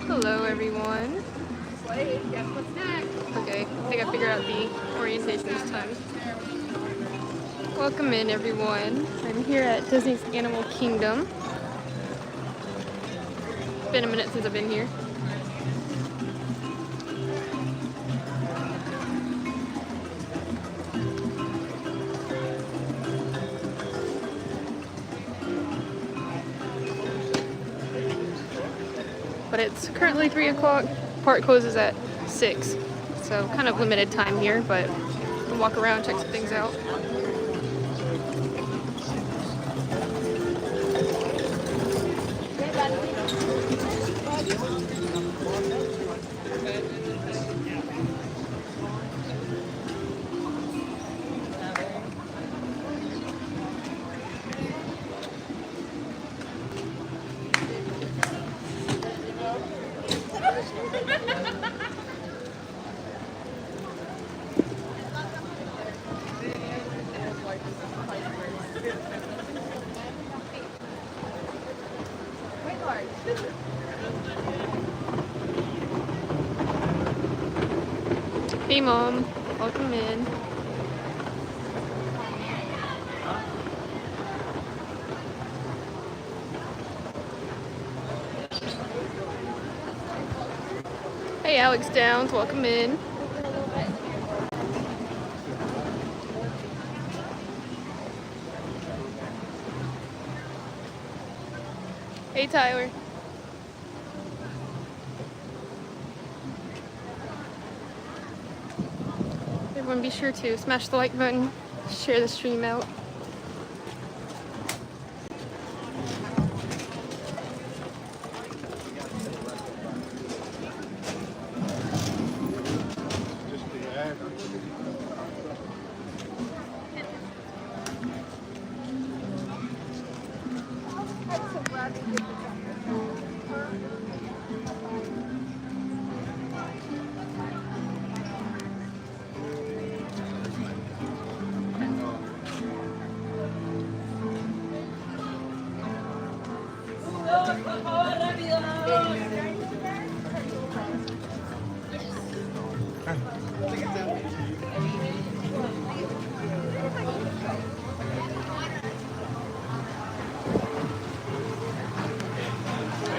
Hello everyone. Okay, I think I figured out the orientation this time. Welcome in everyone. I'm here at Disney's Animal Kingdom. It's been a minute since I've been here. But it's currently 3 o'clock. Park closes at 6. So kind of limited time here, but we'll walk around, check some things out. Hey Mom, welcome in. Hey Alex Downs, welcome in. Hey Tyler. Everyone be sure to smash the like button, share the stream out.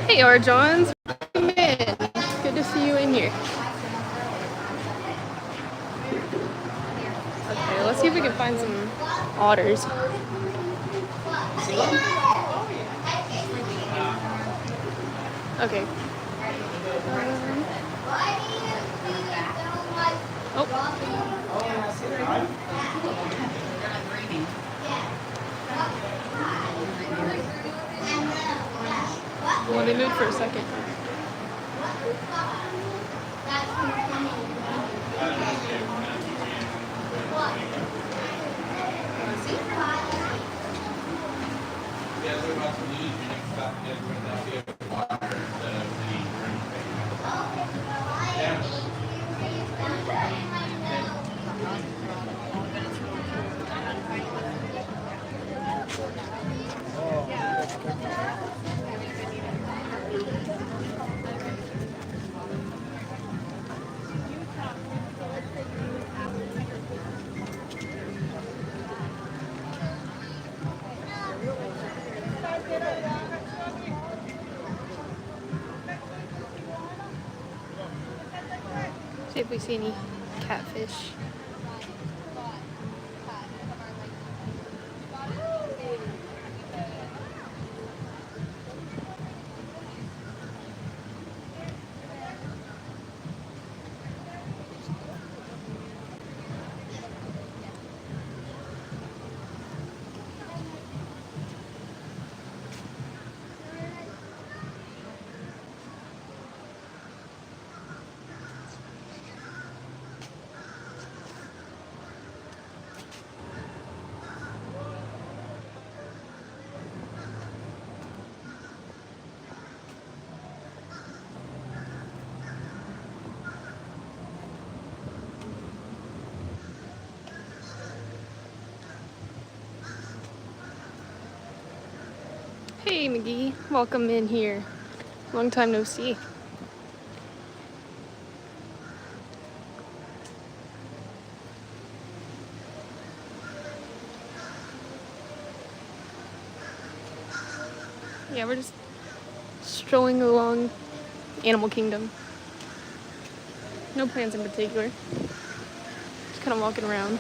Hey R. Johns, welcome in. Good to see you in here. Okay, let's see if we can find some otters. Okay. Well, they moved for a second. See if we see any catfish. Hey McGee, welcome in here. Long time no see. Yeah, we're just strolling along Animal Kingdom. No plans in particular. Just kind of walking around.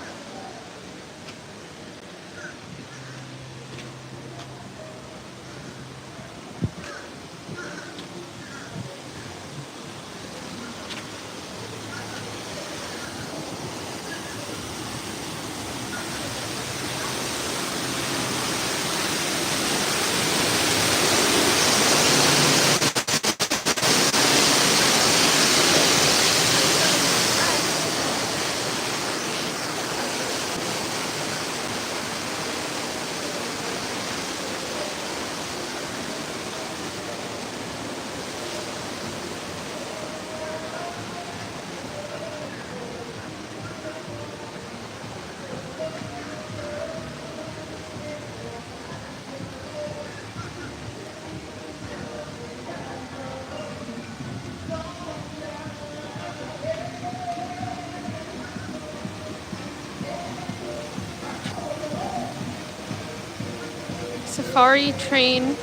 Safari, Train,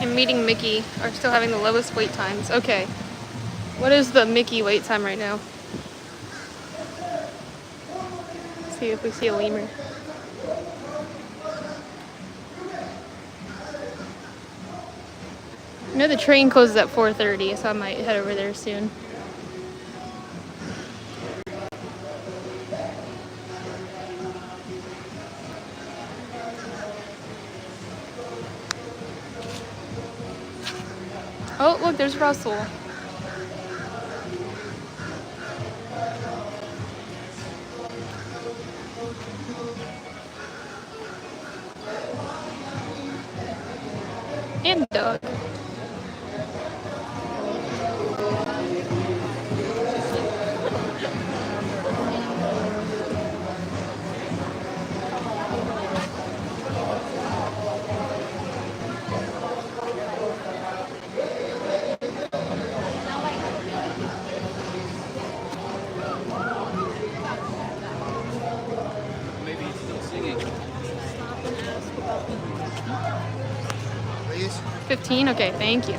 and Meeting Mickey are still having the lowest wait times. Okay. What is the Mickey wait time right now? Let's see if we see a lemur. I know the train closes at 4:30, so I might head over there soon. Oh, look, there's Russell. And Doug. Maybe he's still singing. 15? Okay, thank you.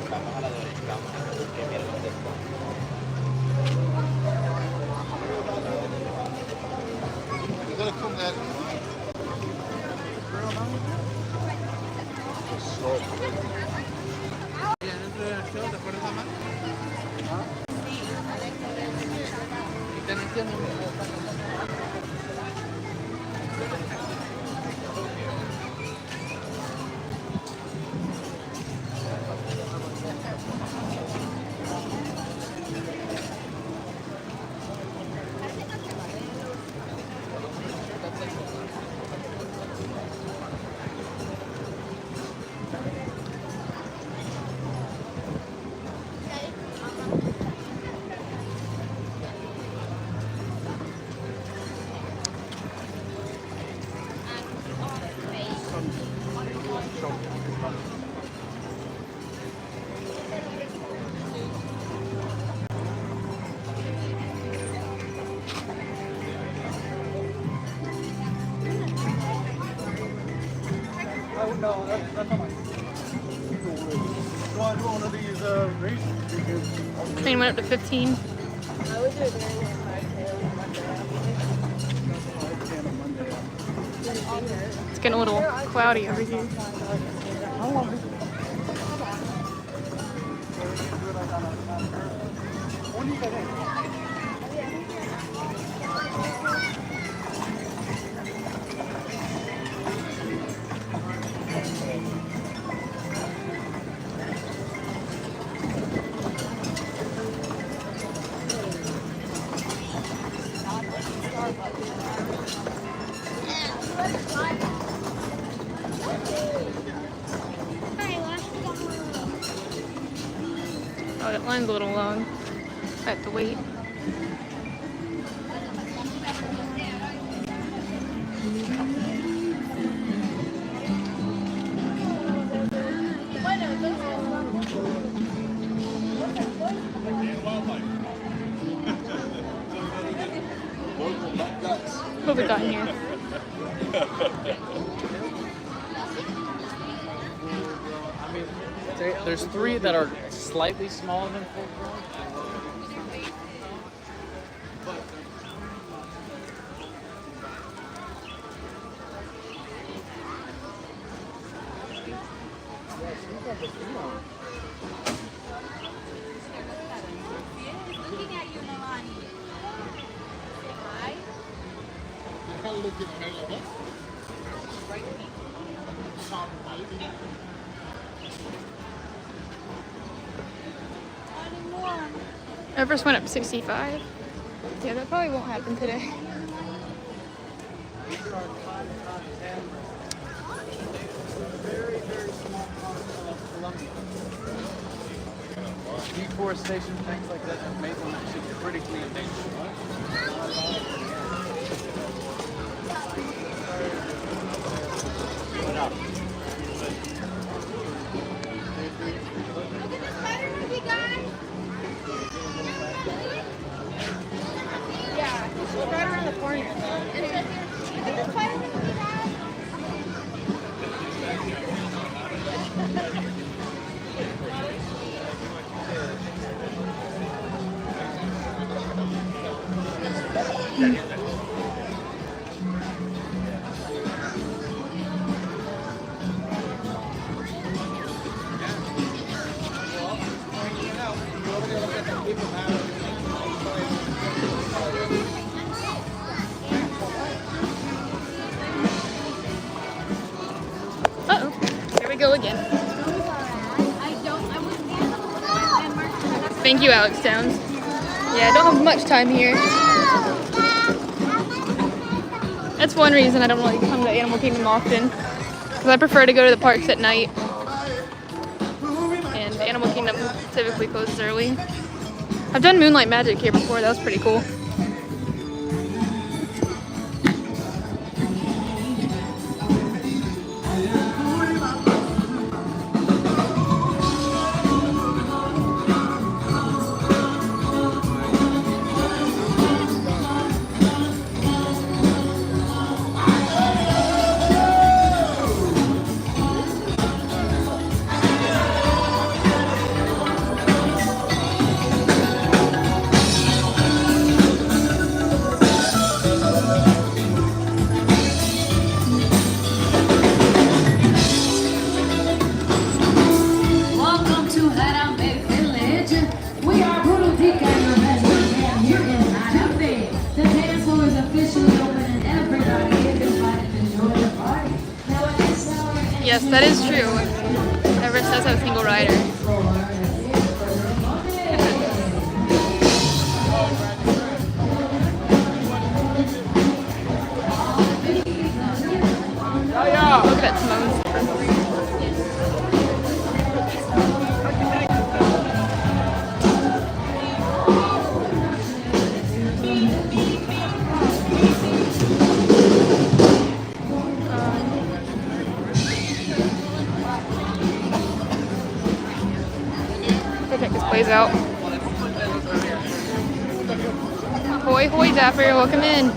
No, that's not mine. So I do one of these races. Train went up to 15. I would do it during like 5K on Monday. It's getting a little cloudy over here. How long is it? When do you get in? Oh, that line's a little long. I have to wait. What have we got in here? There's 3 that are slightly smaller than full grown. Everest went up 65. Yeah, that probably won't happen today. Deforestation, things like that have made them actually critically endangered. Yeah, she's right around the corner. Is this spider movie guy? Uh-oh. Here we go again. Thank you, Alex Towns. Yeah, I don't have much time here. That's one reason I don't really come to Animal Kingdom often. Because I prefer to go to the parks at night. And Animal Kingdom typically closes early. I've done Moonlight Magic here before. That was pretty cool. Welcome to Harambe Village. We are Brutal Dica, your best man here in Harambe. The dance floor is officially open and everybody is invited to enjoy the party. Now at this hour, Yes, that is true. Everest does have a single rider. Look at that Timon zipper. Go check this place out. Hoy hoy Dapper, welcome in.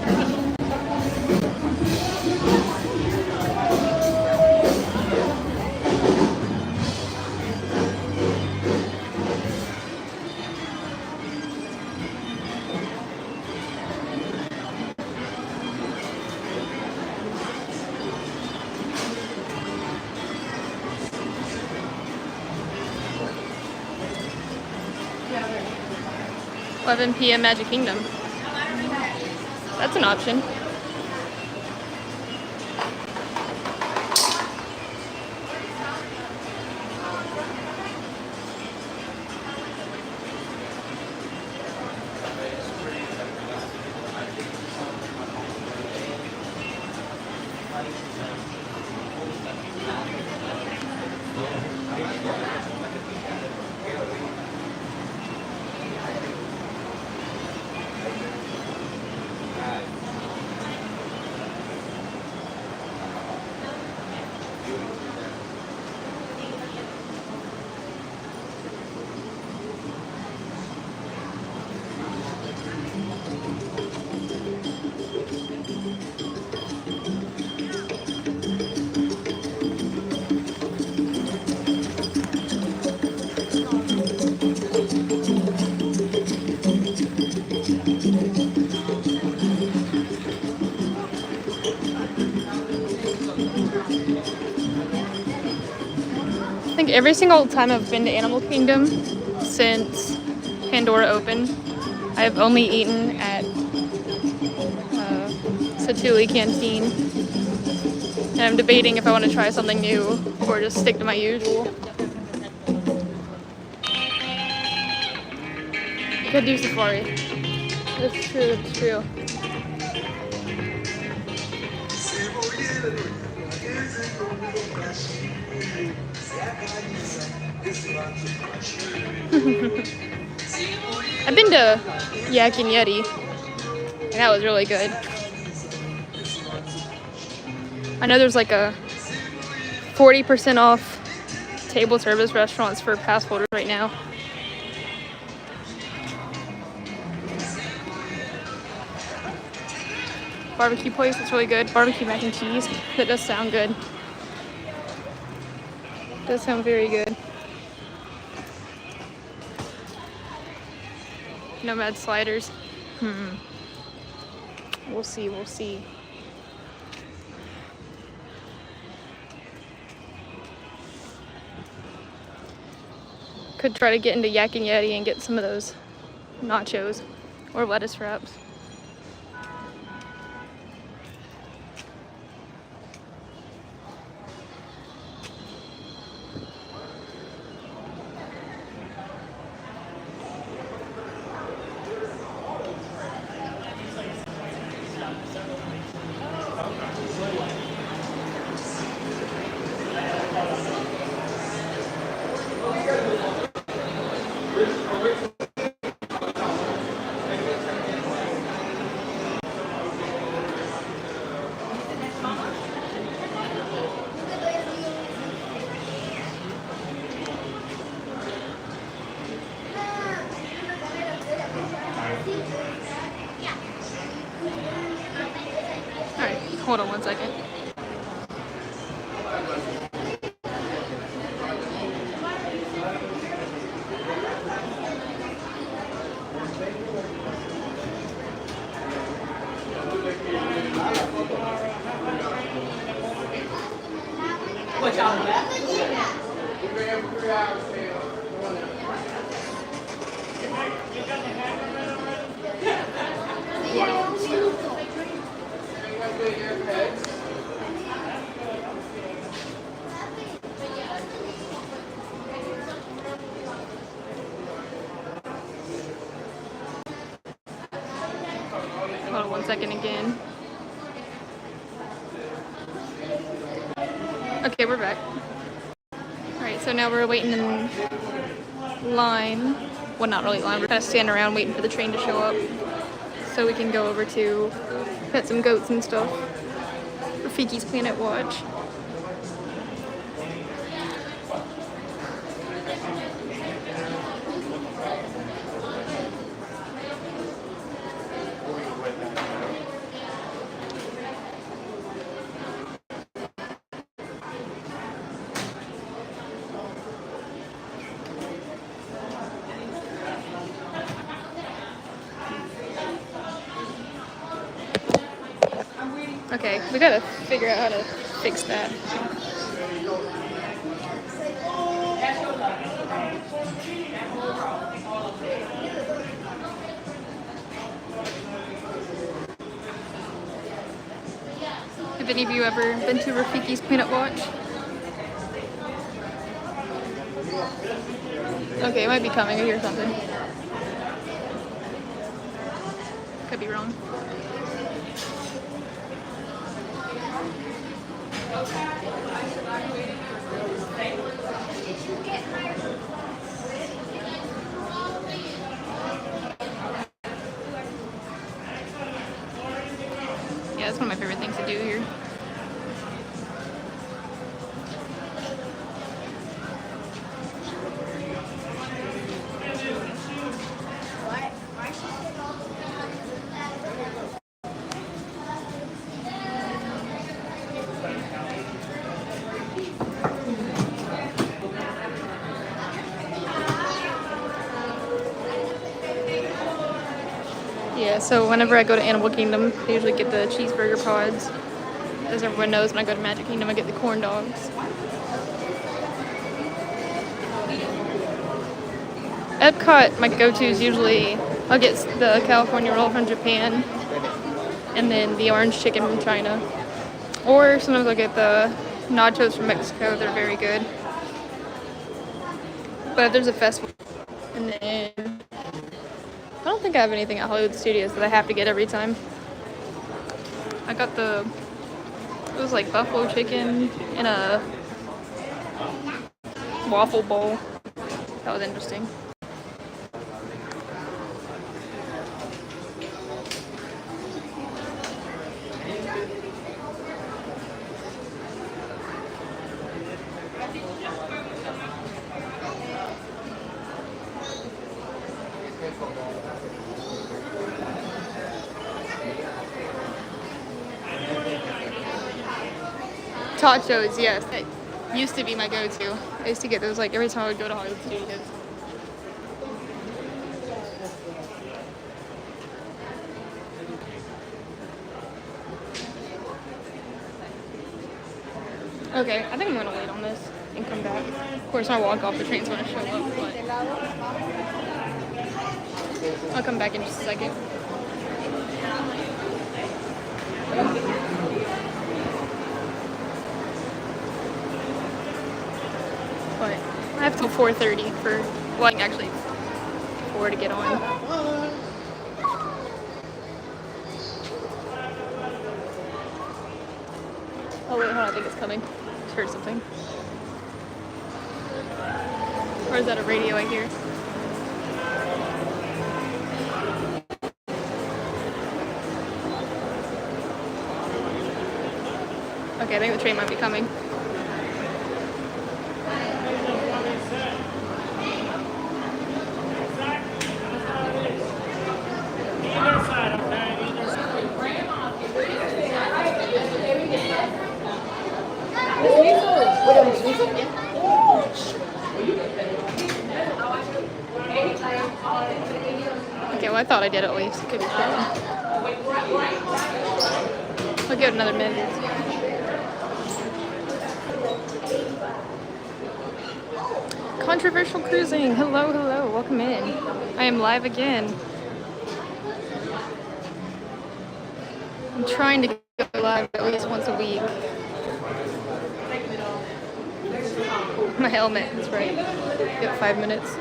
Yeah. 11 p.m. Magic Kingdom. That's an option. every single time I've been to Animal Kingdom since Pandora opened, I've only eaten at Satu'li Canteen. And I'm debating if I want to try something new or just stick to my usual. Could do safari. That's true, that's true. I've been to Yak and Yeti, and that was really good. I know there's like a 40% off table service restaurants for pass holders right now. Barbecue place, that's really good. Barbecue mac and cheese, that does sound good. Does sound very good. Nomad sliders. We'll see, we'll see. Could try to get into Yak and Yeti and get some of those nachos or lettuce wraps. Alright, hold on 1 second. Hold on 1 second again. Okay, we're back. Alright, so now we're waiting in line. Well, not really line, we're kind of standing around waiting for the train to show up so we can go over to pet some goats and stuff. Rafiki's Planet Watch. Okay, we gotta figure out how to fix that. Have any of you ever been to Rafiki's Planet Watch? Okay, it might be coming. I hear something. Could be wrong. Yeah, that's one of my favorite things to do here. Yeah, so whenever I go to Animal Kingdom, I usually get the cheeseburger pods. As everyone knows, when I go to Magic Kingdom, I get the corn dogs. Epcot, my go-to is usually I'll get the California roll from Japan, and then the orange chicken from China. Or sometimes I'll get the nachos from Mexico. They're very good. But if there's a festival, and then I don't think I have anything at Hollywood Studios that I have to get every time. I got it was like buffalo chicken in a waffle bowl. That was interesting. Tachos, yes. That used to be my go-to. I used to get those like every time I would go to Hollywood Studios. Okay, I think I'm gonna wait on this and come back. Of course, my walk off the train's gonna show up, but I'll come back in just a second. But I have till 4:30 for, well, actually 4 to get on. Oh wait, hold on, I think it's coming. Just heard something. Or is that a radio I hear? Okay, I think the train might be coming. Okay, well I thought I did at least. Could be showing. I'll give it another minute. Controversial cruising. Hello, hello. Welcome in. I am live again. I'm trying to go live at least once a week. My helmet is right. Got 5 minutes.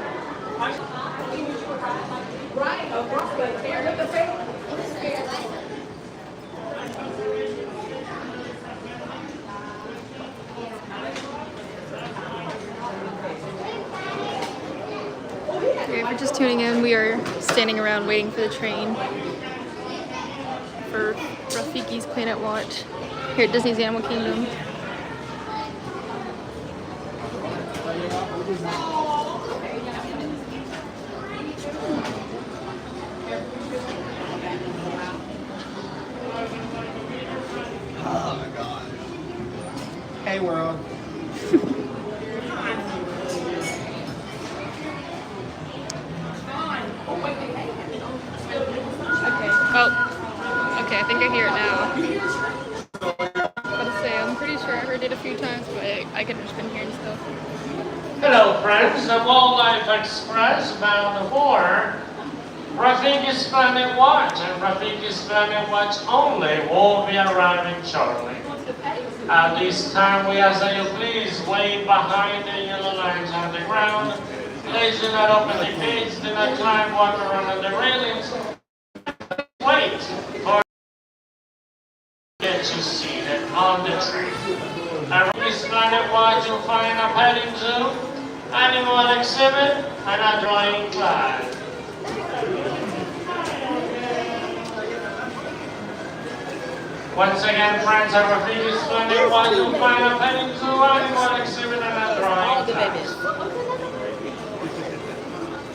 Okay, if you're just tuning in, we are standing around waiting for the train for Rafiki's Planet Watch here at Disney's Animal Kingdom. Hey world. Oh, okay, I think I hear it now. I was say, I'm pretty sure I heard it a few times, but I could have just been hearing stuff. Hello friends, the Wildlife Express bound for Rafiki's Planet Watch, and Rafiki's Planet Watch only will be arriving shortly. At this time, we ask that you please wait behind the yellow lines on the ground. Please do not open the gates, do not climb, walk around the railings. Wait for get you seated on the train. At Rafiki's Planet Watch, you'll find a petting zoo, animal exhibit, and a drawing class. Once again, friends, at Rafiki's Planet Watch, you'll find a petting zoo, animal exhibit, and a drawing class.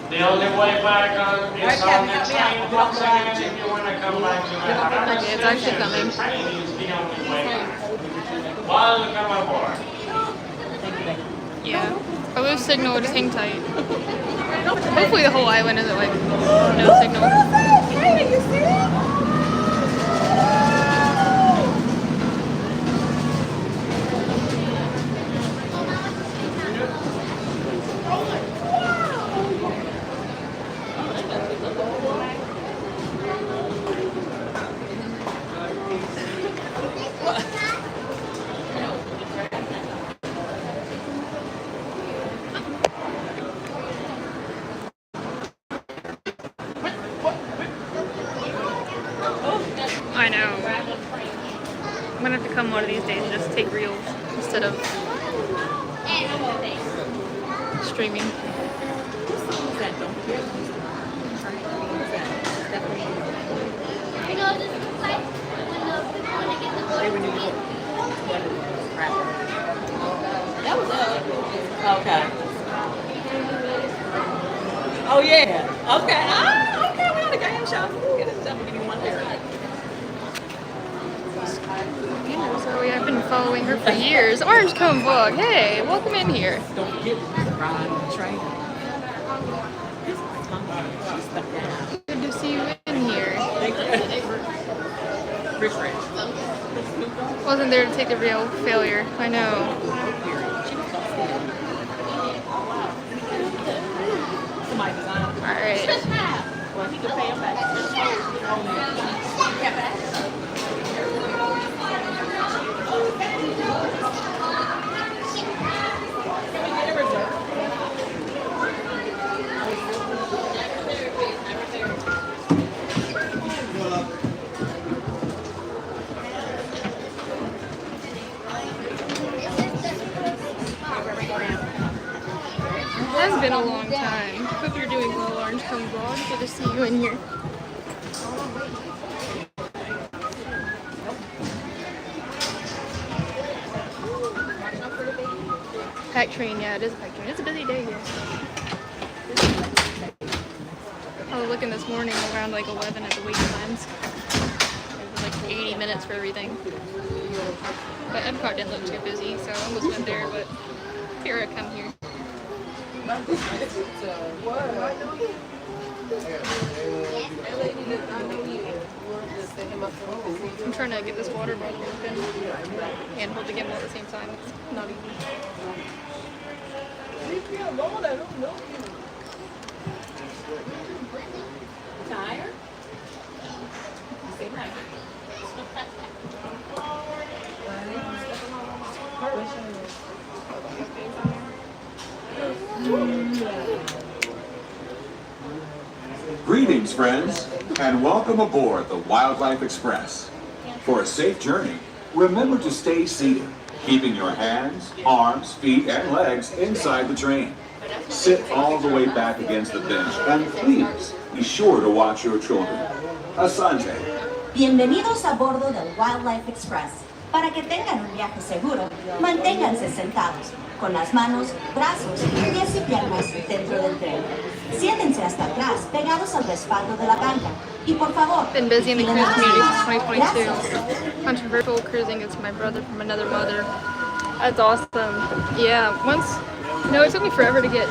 The only way back is on the train. Once again, if you want to come back to the house, Okay, it's actually coming. the train is the only way back. Welcome aboard. Yeah. If I lose signal, just hang tight. Hopefully the whole island isn't like no signal. Hey, are you serious? I'm gonna have to come one of these days and just take reels instead of streaming. You know, this looks like when the people want to get the board. That was it. Okay. Oh yeah. Okay. Ah, okay. We had a game show. We'll get it done. We'll give you one there. So I've been following her for years. Orange Cone Vlog. Hey, welcome in here. Don't forget to ride the train. She's stuck down. Good to see you in here. Rich. Wasn't there to take the real failure. I know. Somebody designed it. Alright. Well, he could pay him back. It has been a long time. Hope you're doing well, Orange Cone Vlog. Good to see you in here. Pack train, yeah, it is a pack train. It's a busy day here. I was looking this morning around like 11 at the wait times. It was like 80 minutes for everything. But Epcot didn't look too busy, so I almost went there, but here I come here. I'm trying to get this water bottle open and hold the gimbal at the same time. It's not easy. Tired? Say hi. Greetings, friends, and welcome aboard the Wildlife Express. For a safe journey, remember to stay seated, keeping your hands, arms, feet, and legs inside the train. Sit all the way back against the bench, and please be sure to watch your children. Asante. Bienvenidos a bordo del Wildlife Express. Para que tengan un viaje seguro, manténganse sentados, con las manos, brazos, pies y piernas dentro del tren. Siéntense hasta atrás, pegados al respaldo de la banca. Y por favor, Been busy in the cruise community since 2022. Gracias. Controversial cruising is my brother from another mother. That's awesome. Yeah, it took me forever to get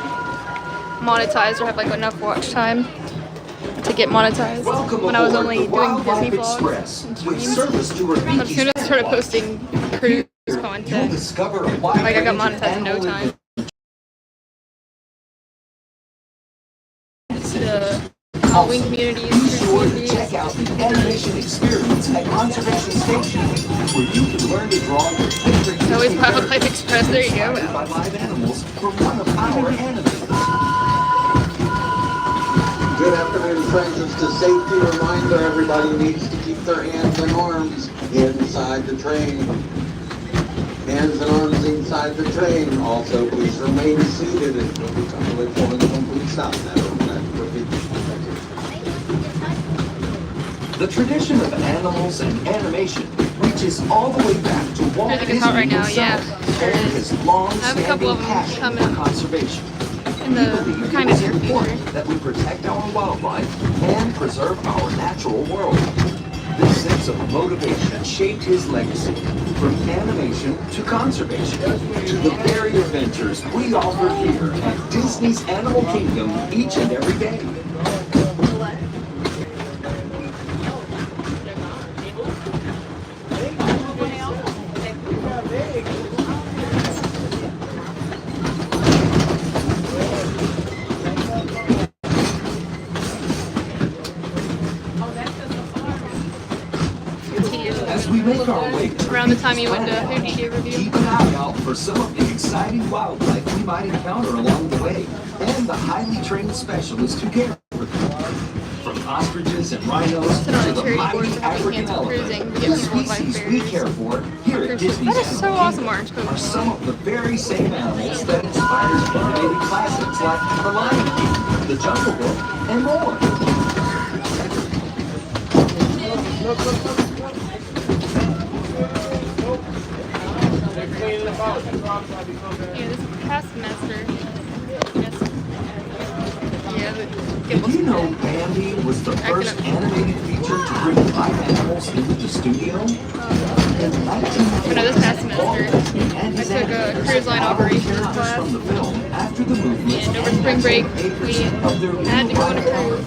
monetized or have like enough watch time to get monetized. Welcome When I was aboard only the doing Wildlife Disney vlogs Express, and with streams. service to As soon Rafiki. as I started posting cruise You'll content, discover a wide like I got range of monetized in no animal time. The Halloween community Be and sure to community. check out the animation experience at Conservation Station, where you can learn to draw your favorite It's always Disney Wildlife characters Express. There you go. inspired by live animals from one of our animators. Good afternoon, friends. Just a safety reminder, everybody needs to keep their hands and arms inside the train. Hands and arms inside the train. Also, please remain seated until we come to a full complete stop. The tradition of animals and animation reaches all the way back to Walt I think it's Disney hot right now, yeah. himself There and it his is. long-standing couple of them passion coming for up conservation. in We the believe kind it of is near important future. that we protect our wildlife and preserve our natural world. This sense of motivation shaped his legacy, from animation to conservation, to the very adventures we offer here at Disney's Animal Kingdom each and every day. As we make our way to Around the time you went to planet, 50-day review. keep an eye out for some of the exciting wildlife we might encounter along the way, and the highly trained specialists who care for them. From ostriches and rhinos Sit on to a the cherry board mighty for having African hands cruising elephant. because The people like species we bears. care for here at Disney's That is so Animal awesome, Kingdom Orange Coast. are some of the very same animals that inspired animated classics like The Lion King, The Jungle Book, and more. Yeah, this is past semester. Yes. Yeah, the Did you know Bambi was the first animated feature to bring live animals into the studio? In Oh, no, this past semester, I took a cruise line operations class, from the film after the movement and over spring break, we had to go on a cruise.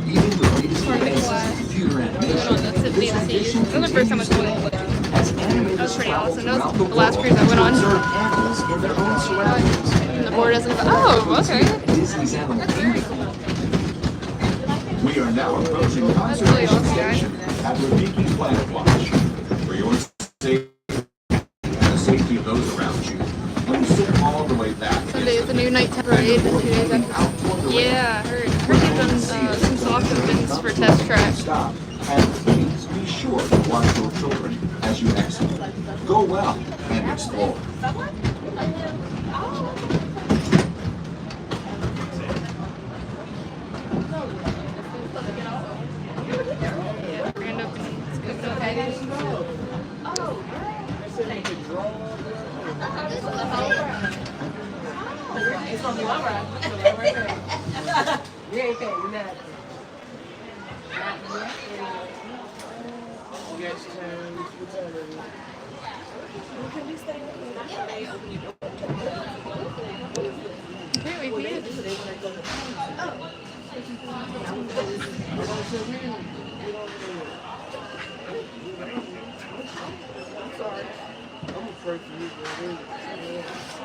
Even the latest Part of the advances class. in computer We went on animation, the Satu'li this Sea. tradition That was the first time I was continues going, today. but As that animators was pretty travel awesome. That throughout was the last world cruise I went to on. observe animals in their own surroundings. And the board doesn't go, oh, okay. Disney's Animal Kingdom. We are now approaching really Conservation awesome, guys. Station at Rafiki Planet Watch. For your safety and the safety of those around you, please sit all the way back. Sunday is the new nighttime parade. 2 days after. Yeah, I heard they've done some soft opens for test track. Stop and please be sure to watch your children as you exit. Go well and explore. Grand openings coming up. It's from the low ride. You ain't paying nothing. Okay, we did.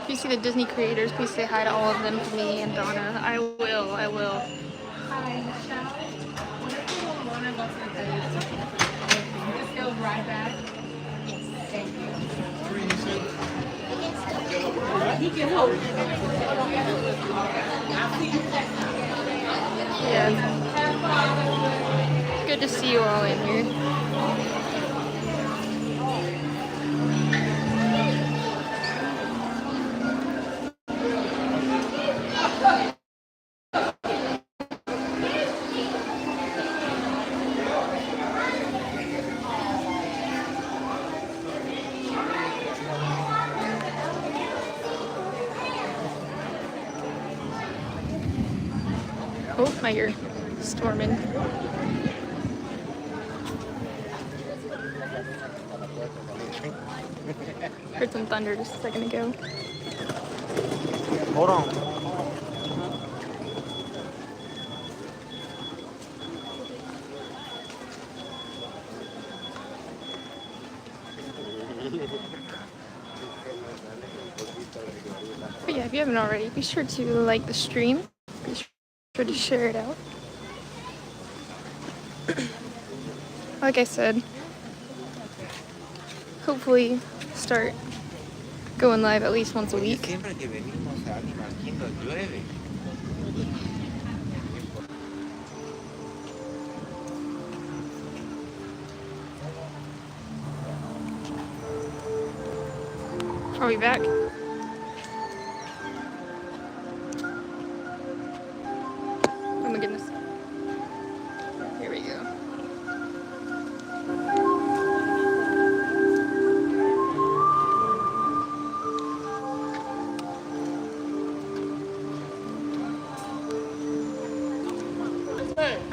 If you see the Disney creators, please say hi to all of them for me and Donna. I will, I will. Hi, Michelle. Whenever one of us is there, you just go right back. Yes, thank you. He can hold. Yeah. It's good to see you all in here. Oh, my ear. Storming. Heard some thunder just a second ago. Hold on. But yeah, if you haven't already, be sure to like the stream. Be sure to share it out. Like I said, hopefully start going live at least once a week. Siempre que venimos a Animal Kingdom llueve. Are we back? Oh my goodness. Here we go.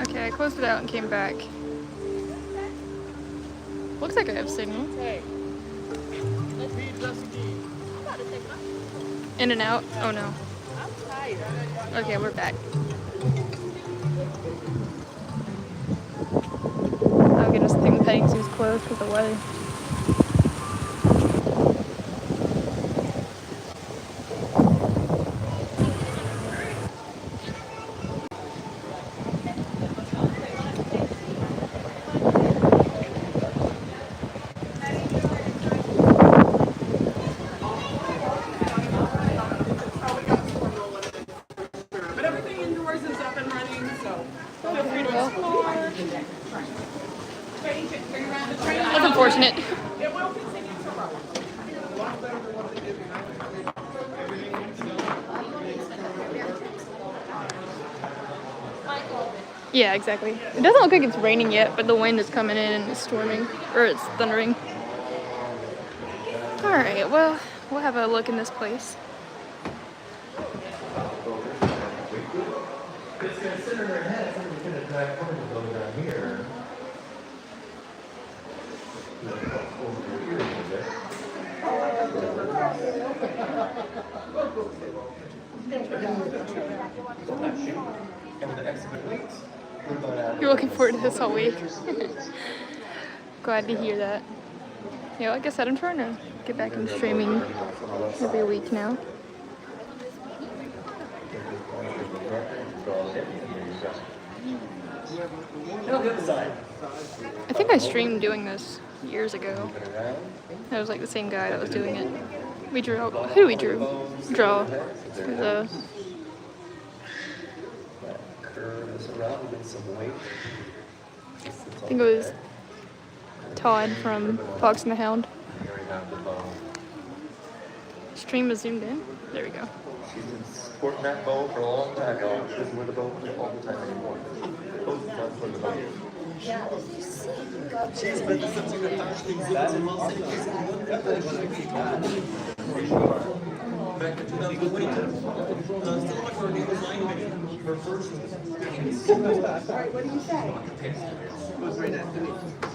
Okay, I closed it out and came back. Looks like I have signal. In and out? Oh no. Okay, we're back. Oh goodness, I think the petting zoo's closed because of the weather. But everything indoors is up and running, so That's unfortunate. Yeah, exactly. It doesn't look like it's raining yet, but the wind is coming in and it's storming, or it's thundering. Alright, well, we'll have a look in this place. You're looking forward to this all week. Glad to hear that. Yeah, like I said, I'm trying to get back into streaming every week now. I think I streamed doing this years ago. That was like the same guy that was doing it. We drew. Who we drew? Draw. The I think it was Todd from Fox and the Hound. Stream is zoomed in. There we go. She's been sporting that bow for a long time, y'all. She doesn't wear the bow all the time anymore. Both times wear the bow. She's been such a back in 2022. Still like her name was her first. Alright, what do you say? It was right after me.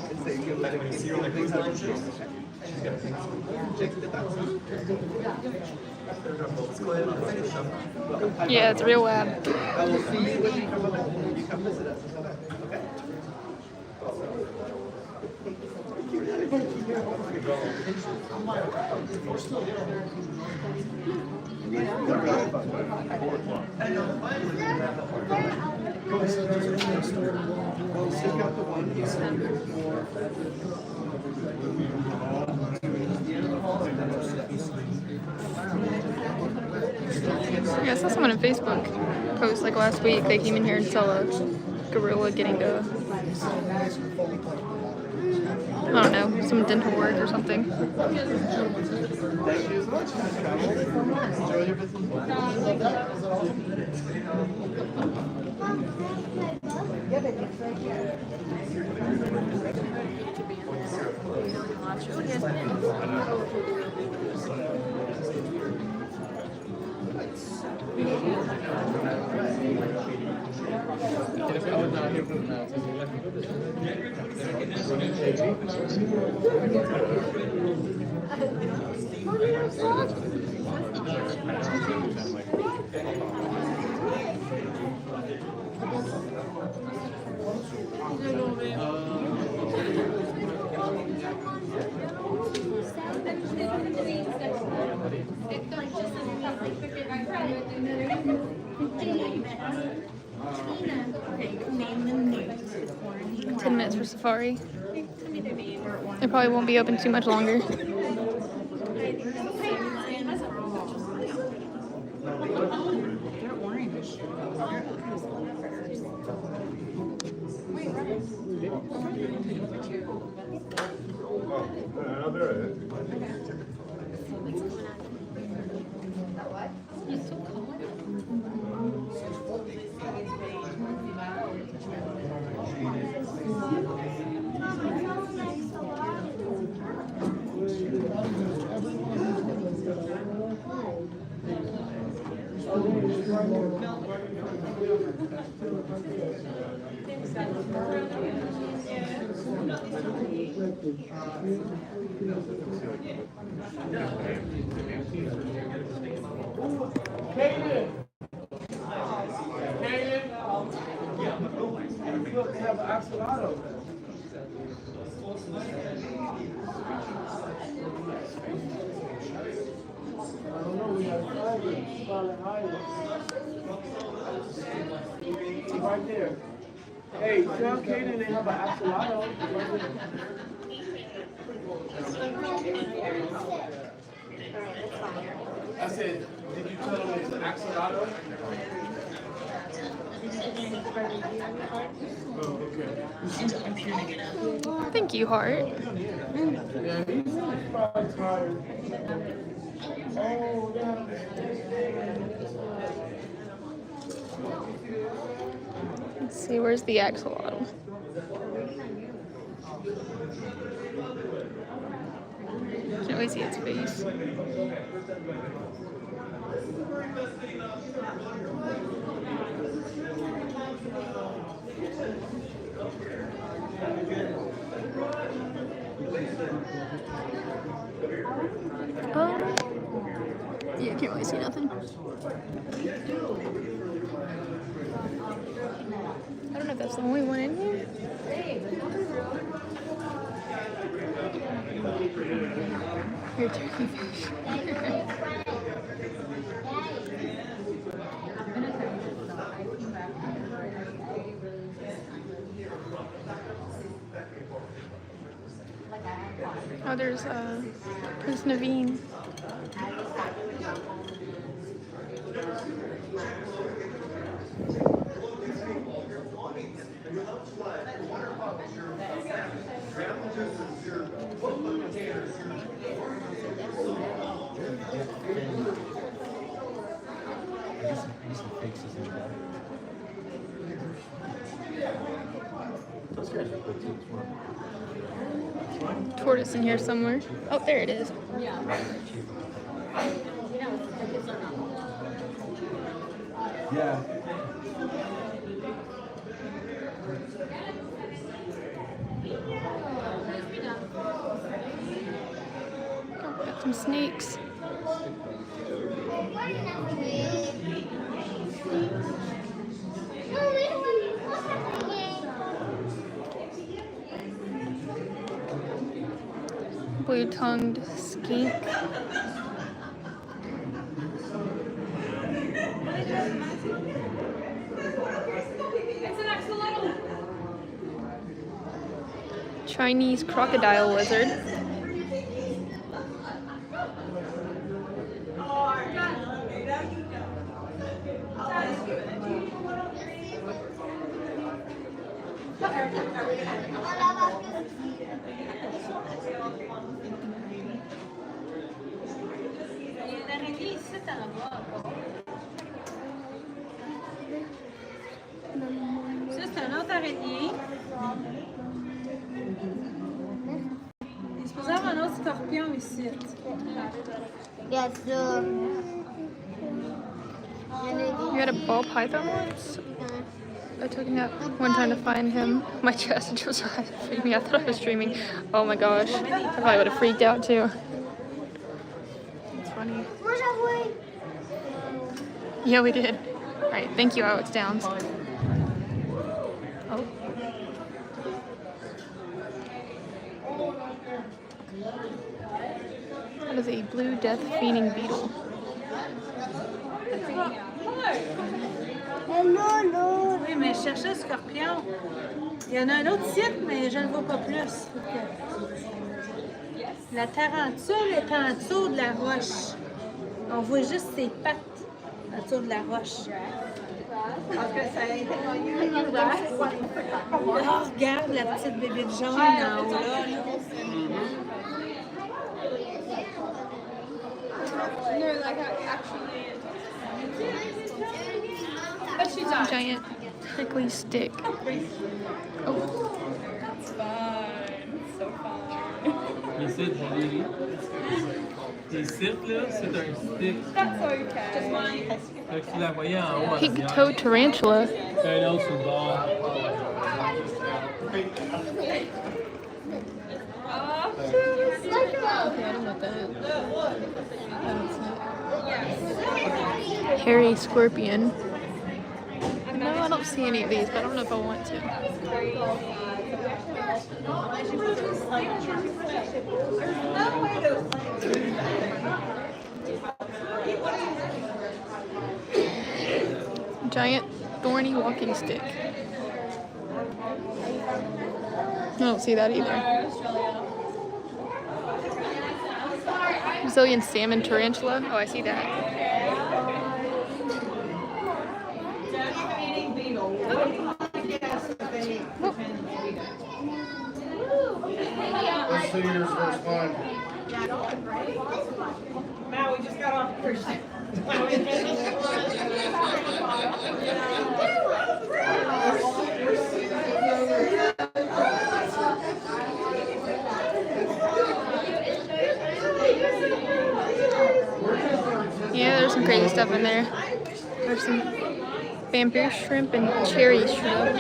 And say, you know, when you see her like these line shoes, she's got a pink spoon. Yeah, it's real lab. I will see you when you come home. When you come visit us. Okay? Yeah, I saw someone on Facebook post like last week. They came in here and saw a gorilla getting a, I don't know, some dental work or something. Thank you so much. Enjoy your visit. Okay. 10 minutes for safari. It probably won't be open too much longer. Right there. Hey, tell Kaden they have an axolotl. I said, did you tell them it's an axolotl? Thank you, Heart. Yeah, he's probably tired. Oh, yeah. Let's see, where's the axolotl? Can't really see its face. Yeah, can't really see nothing. I don't know if that's the only one in here. Your turkey fish. Oh, there's Prince Naveen. Tortoise in here somewhere. Oh, there it is. Yeah. Got some snakes. Blue-tongued skink. Chinese crocodile lizard. Ça, c'est un autre araignée. Il est supposé avoir un autre scorpion ici. You had a ball python once? I took him out one time to find him. My chest just freaked me. I thought I was dreaming. Oh my gosh. I probably would have freaked out too. It's funny. Yeah, we did. Alright, thank you, Alex Downs. Oh. That is a blue death fiending beetle. Oui, mais je cherchais le scorpion. Il y en a un autre site, mais je ne le vois pas plus. La tarentule est en dessous de la roche. On voit juste ses pattes en dessous de la roche. Oh, regarde la petite bébé jaune en haut là. Giant prickly stick. Oh. Ici, là, c'est un stick. Fait que tu la voyais en haut. Pink-toed tarantula. Un autre sur le bord. Hairy scorpion. No, I don't see any of these, but I don't know if I want to. Giant thorny walking stick. I don't see that either. Brazilian salmon tarantula. Oh, I see that. see yours first one. Now we just got off cruise ship. Yeah, there's some crazy stuff in there. There's some vampire shrimp and cherry shrimp.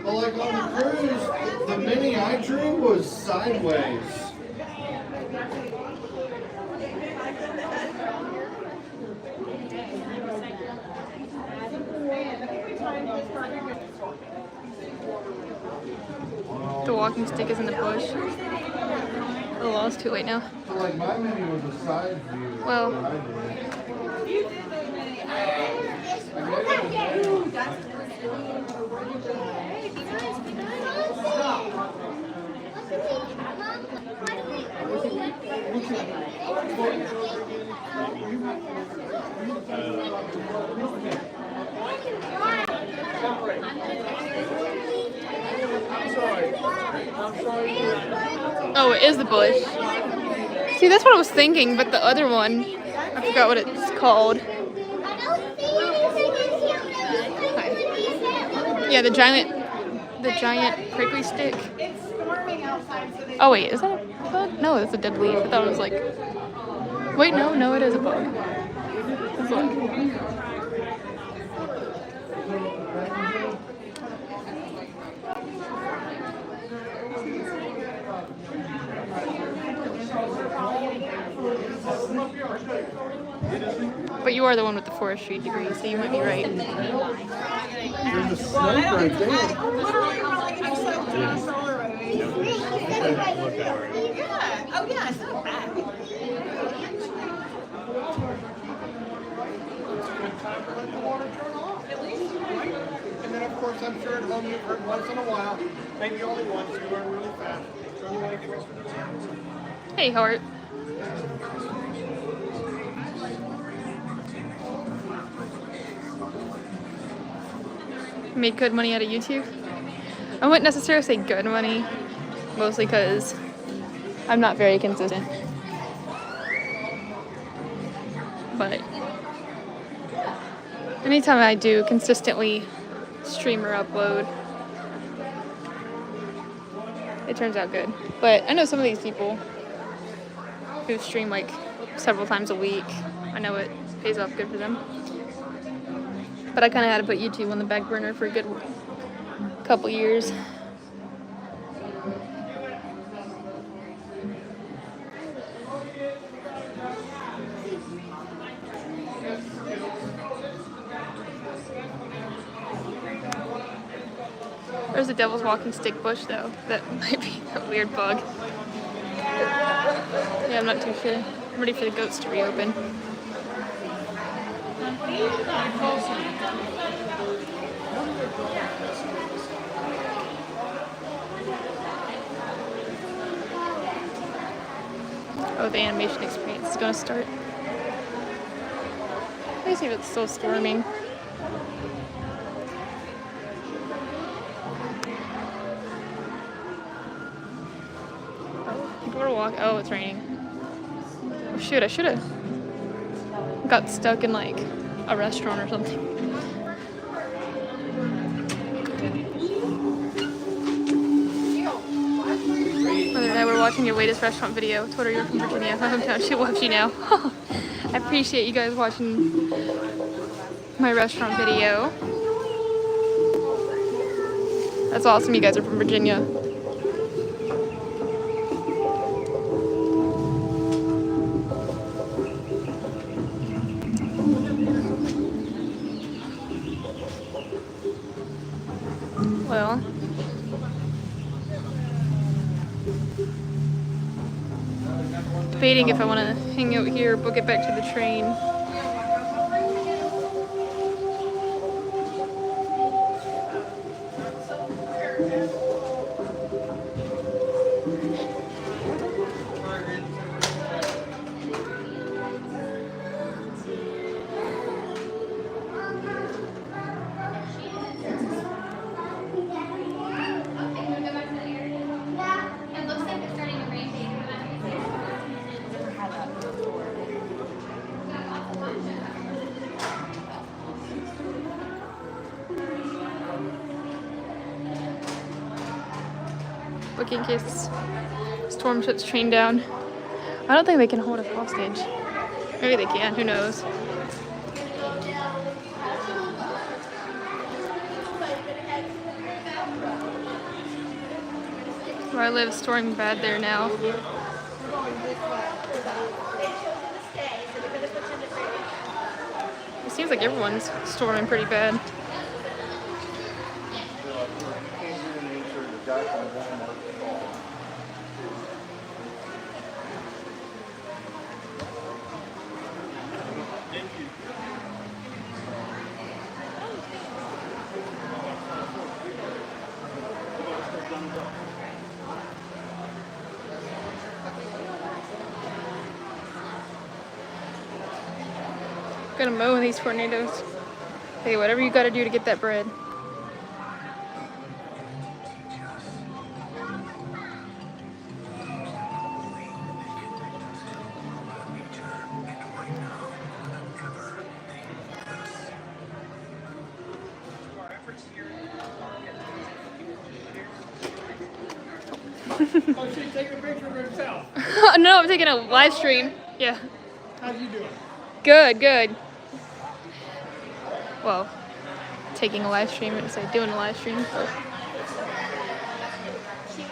Well, like on the cruise, the mini I drew was sideways. The walking stick is in the bush. Oh, well, it's too late now. So like my mini was a side view. Well. That I Oh, it is the bush. See, that's what I was thinking, but the other one, I forgot what it's called. Yeah, the giant prickly stick. Oh wait, is that a bug? No, that's a dead leaf. I thought it was like. Wait, no, it is a bug. Let's look. But you are the one with the forestry degree, so you might be right. There's a snake right there. Oh yeah, it's not bad. And then of course I'm sure at home you've heard once in a while, maybe only once, you learn really fast. Hey, Hart. Made good money out of YouTube. I wouldn't necessarily say good money, mostly because I'm not very consistent. But anytime I do consistently stream or upload, it turns out good. But I know some of these people who stream like several times a week. I know it pays off good for them. But I kind of had to put YouTube on the back burner for a good couple years. There's a devil's walking stick bush though. That might be a weird bug. Yeah, I'm not too sure. I'm ready for the goats to reopen. Oh, the animation experience is gonna start. Let me see if it's still storming. People are walking. Oh, it's raining. Oh, shoot, I should have got stuck in like a restaurant or something. Mother and I were watching your latest restaurant video. Told her you're from Virginia. My hometown. She loves you now. I appreciate you guys watching my restaurant video. That's awesome. You guys are from Virginia. Well, debating if I want to hang out here or book it back to the train. looking in case storm shuts train down. I don't think they can hold us hostage. Maybe they can, who knows. Where I live, storming bad there now. It seems like everyone's storming pretty bad. Gonna mow in these tornadoes. Hey, whatever you gotta do to get that bread. Oh, she's taking a picture of herself. No, I'm taking a live stream. Yeah. How's you doing? Good, good. Well, taking a live stream, and say doing a live stream, but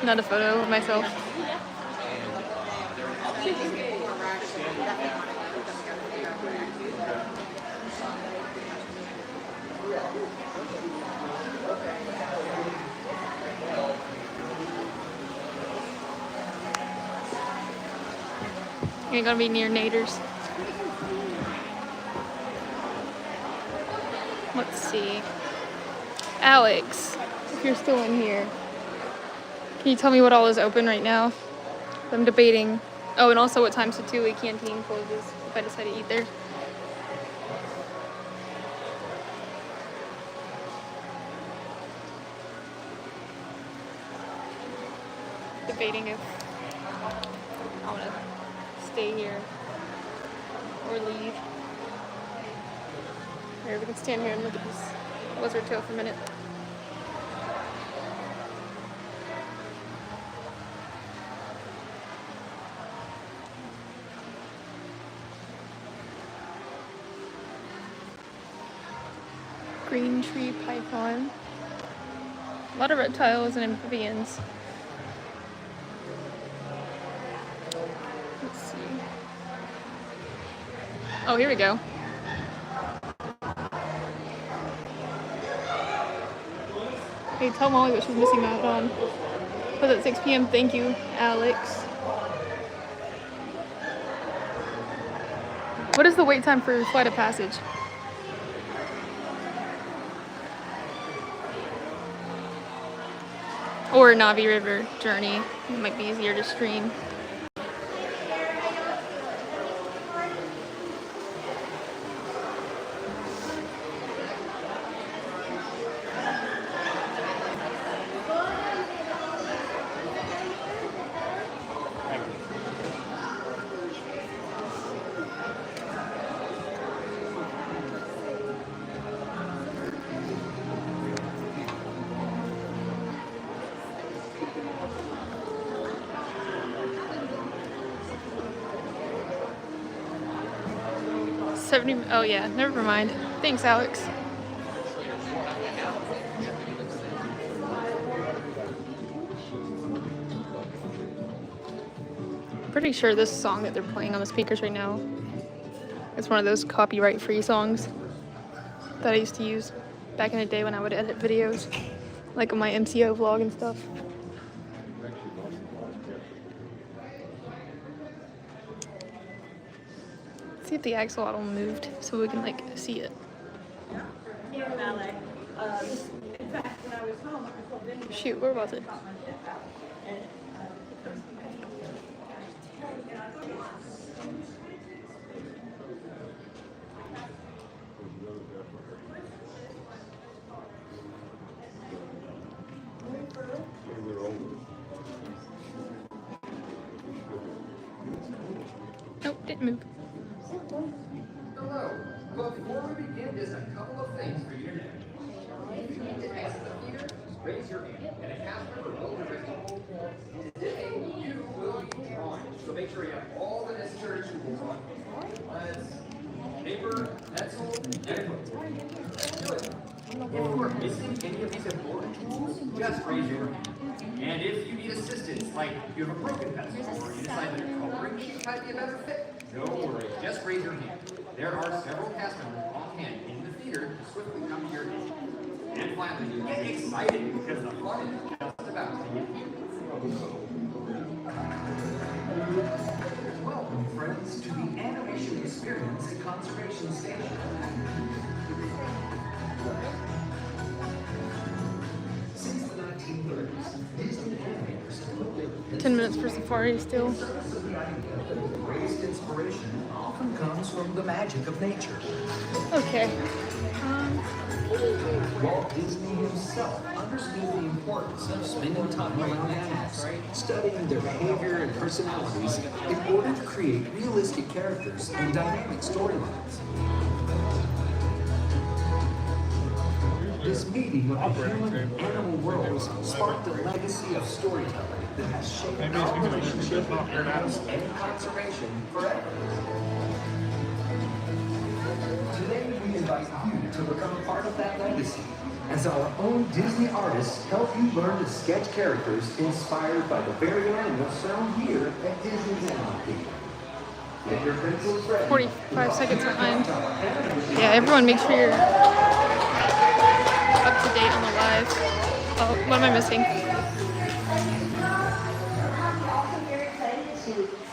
not a photo of myself. Ain't gonna be near Naders. Let's see. Alex, if you're still in here, can you tell me what all is open right now? I'm debating. Oh, and also what time Satu'li Canteen closes if I decide to eat there. Debating if I want to stay here or leave. Here, we can stand here and look at this lizard tail for a minute. Green tree python. A lot of reptiles and amphibians. Let's see. Oh, here we go. Hey, tell Molly what she's missing out on. Was at 6 p.m. Thank you, Alex. What is the wait time for Flight of Passage? Or Navi River Journey. It might be easier to stream. Oh yeah, never mind. Thanks, Alex. I'm pretty sure this song that they're playing on the speakers right now is one of those copyright-free songs that I used to use back in the day when I would edit videos, like on my MCO vlog and stuff. See if the axolotl moved so we can like see it. Shoot, where was it? Nope, didn't move. Hello. Before we begin, just a couple of things for you to know. If you need to exit the theater, raise your hand, and a cast member will direct you. Today, you will be drawing, so make sure you have all the necessary tools on. Let's paper, pencil, and good. If you are missing any of these important tools, just raise your hand. And if you need assistance, like you have a broken pencil, or you decide that a coloring sheet might be a better fit, no worries, just raise your hand. There are several cast members on hand in the theater to swiftly come to your aid. And finally, get excited because the fun is just about to begin. Welcome, friends, to the Animation Experience at Conservation Station. Since the 1930s, Disney animators have looked at 10 minutes for safari still. the greatest inspiration often comes from the magic of nature. Okay. Walt Disney himself understood the importance of spending time around animals, studying their behavior and personalities in order to create realistic characters and dynamic storylines. This meeting of the human and animal worlds sparked a legacy of storytelling that has shaped our relationship with animals and conservation forever. Today, we invite you to become a part of that legacy as our own Disney artists help you learn to sketch characters inspired by the very animals found here at Disney's Animal Kingdom. Get your pencils ready. 45 seconds behind. Yeah, everyone make sure you're up to date on the live. Oh, what am I missing?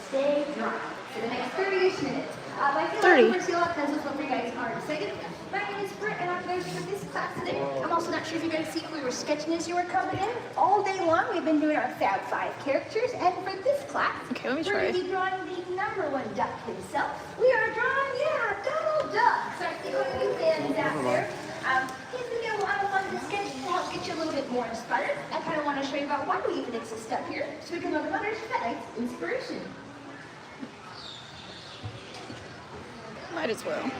Stay dry for the next 30-ish minutes. I feel 30. like we're still up pencils before you guys are excited. My name is Britt, and I'm going to this class today. I'm also not sure if you guys see if we were sketching as you were coming in. All day long, we've been doing our Fab 5 characters, and for this class, Okay, let me we're try. going to be drawing the #1 duck himself. We are drawing, Donald Duck. So I see one of you fans out there. He's going to get a one-on-one sketch to help get you a little bit more inspired. I kind of want to show you about why we even exist up here, so we can learn about our tonight's inspiration. Might as well.